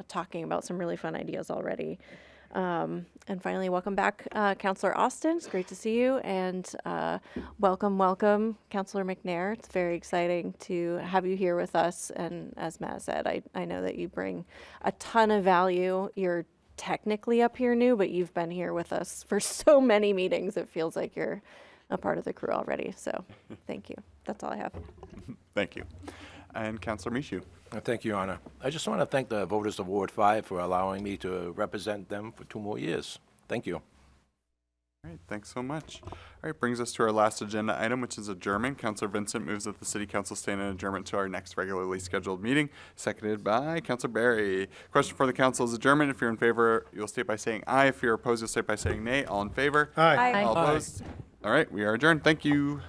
talking about some really fun ideas already. And finally, welcome back, Councillor Austin. It's great to see you. And welcome, Councillor McNair. It's very exciting to have you here with us. And as Matt said, I know that you bring a ton of value. You're technically up here new, but you've been here with us for so many meetings. It feels like you're a part of the crew already. So thank you. That's all I have. Thank you. And Councillor Michoud. Thank you, Anna. I just want to thank the voters of Ward 5 for allowing me to represent them for 2 more years. Thank you. All right, thanks so much. All right, brings us to our last agenda item, which is adjournment. Councillor Vincent moves that the City Council stand in adjournment to our next regularly scheduled meeting, seconded by Councillor Barry. Question for the council is adjournment. If you're in favor, you'll state by saying aye. If you're opposed, you'll state by saying nay. All in favor? Aye. Aye. All opposed? All right, we are adjourned. Thank you.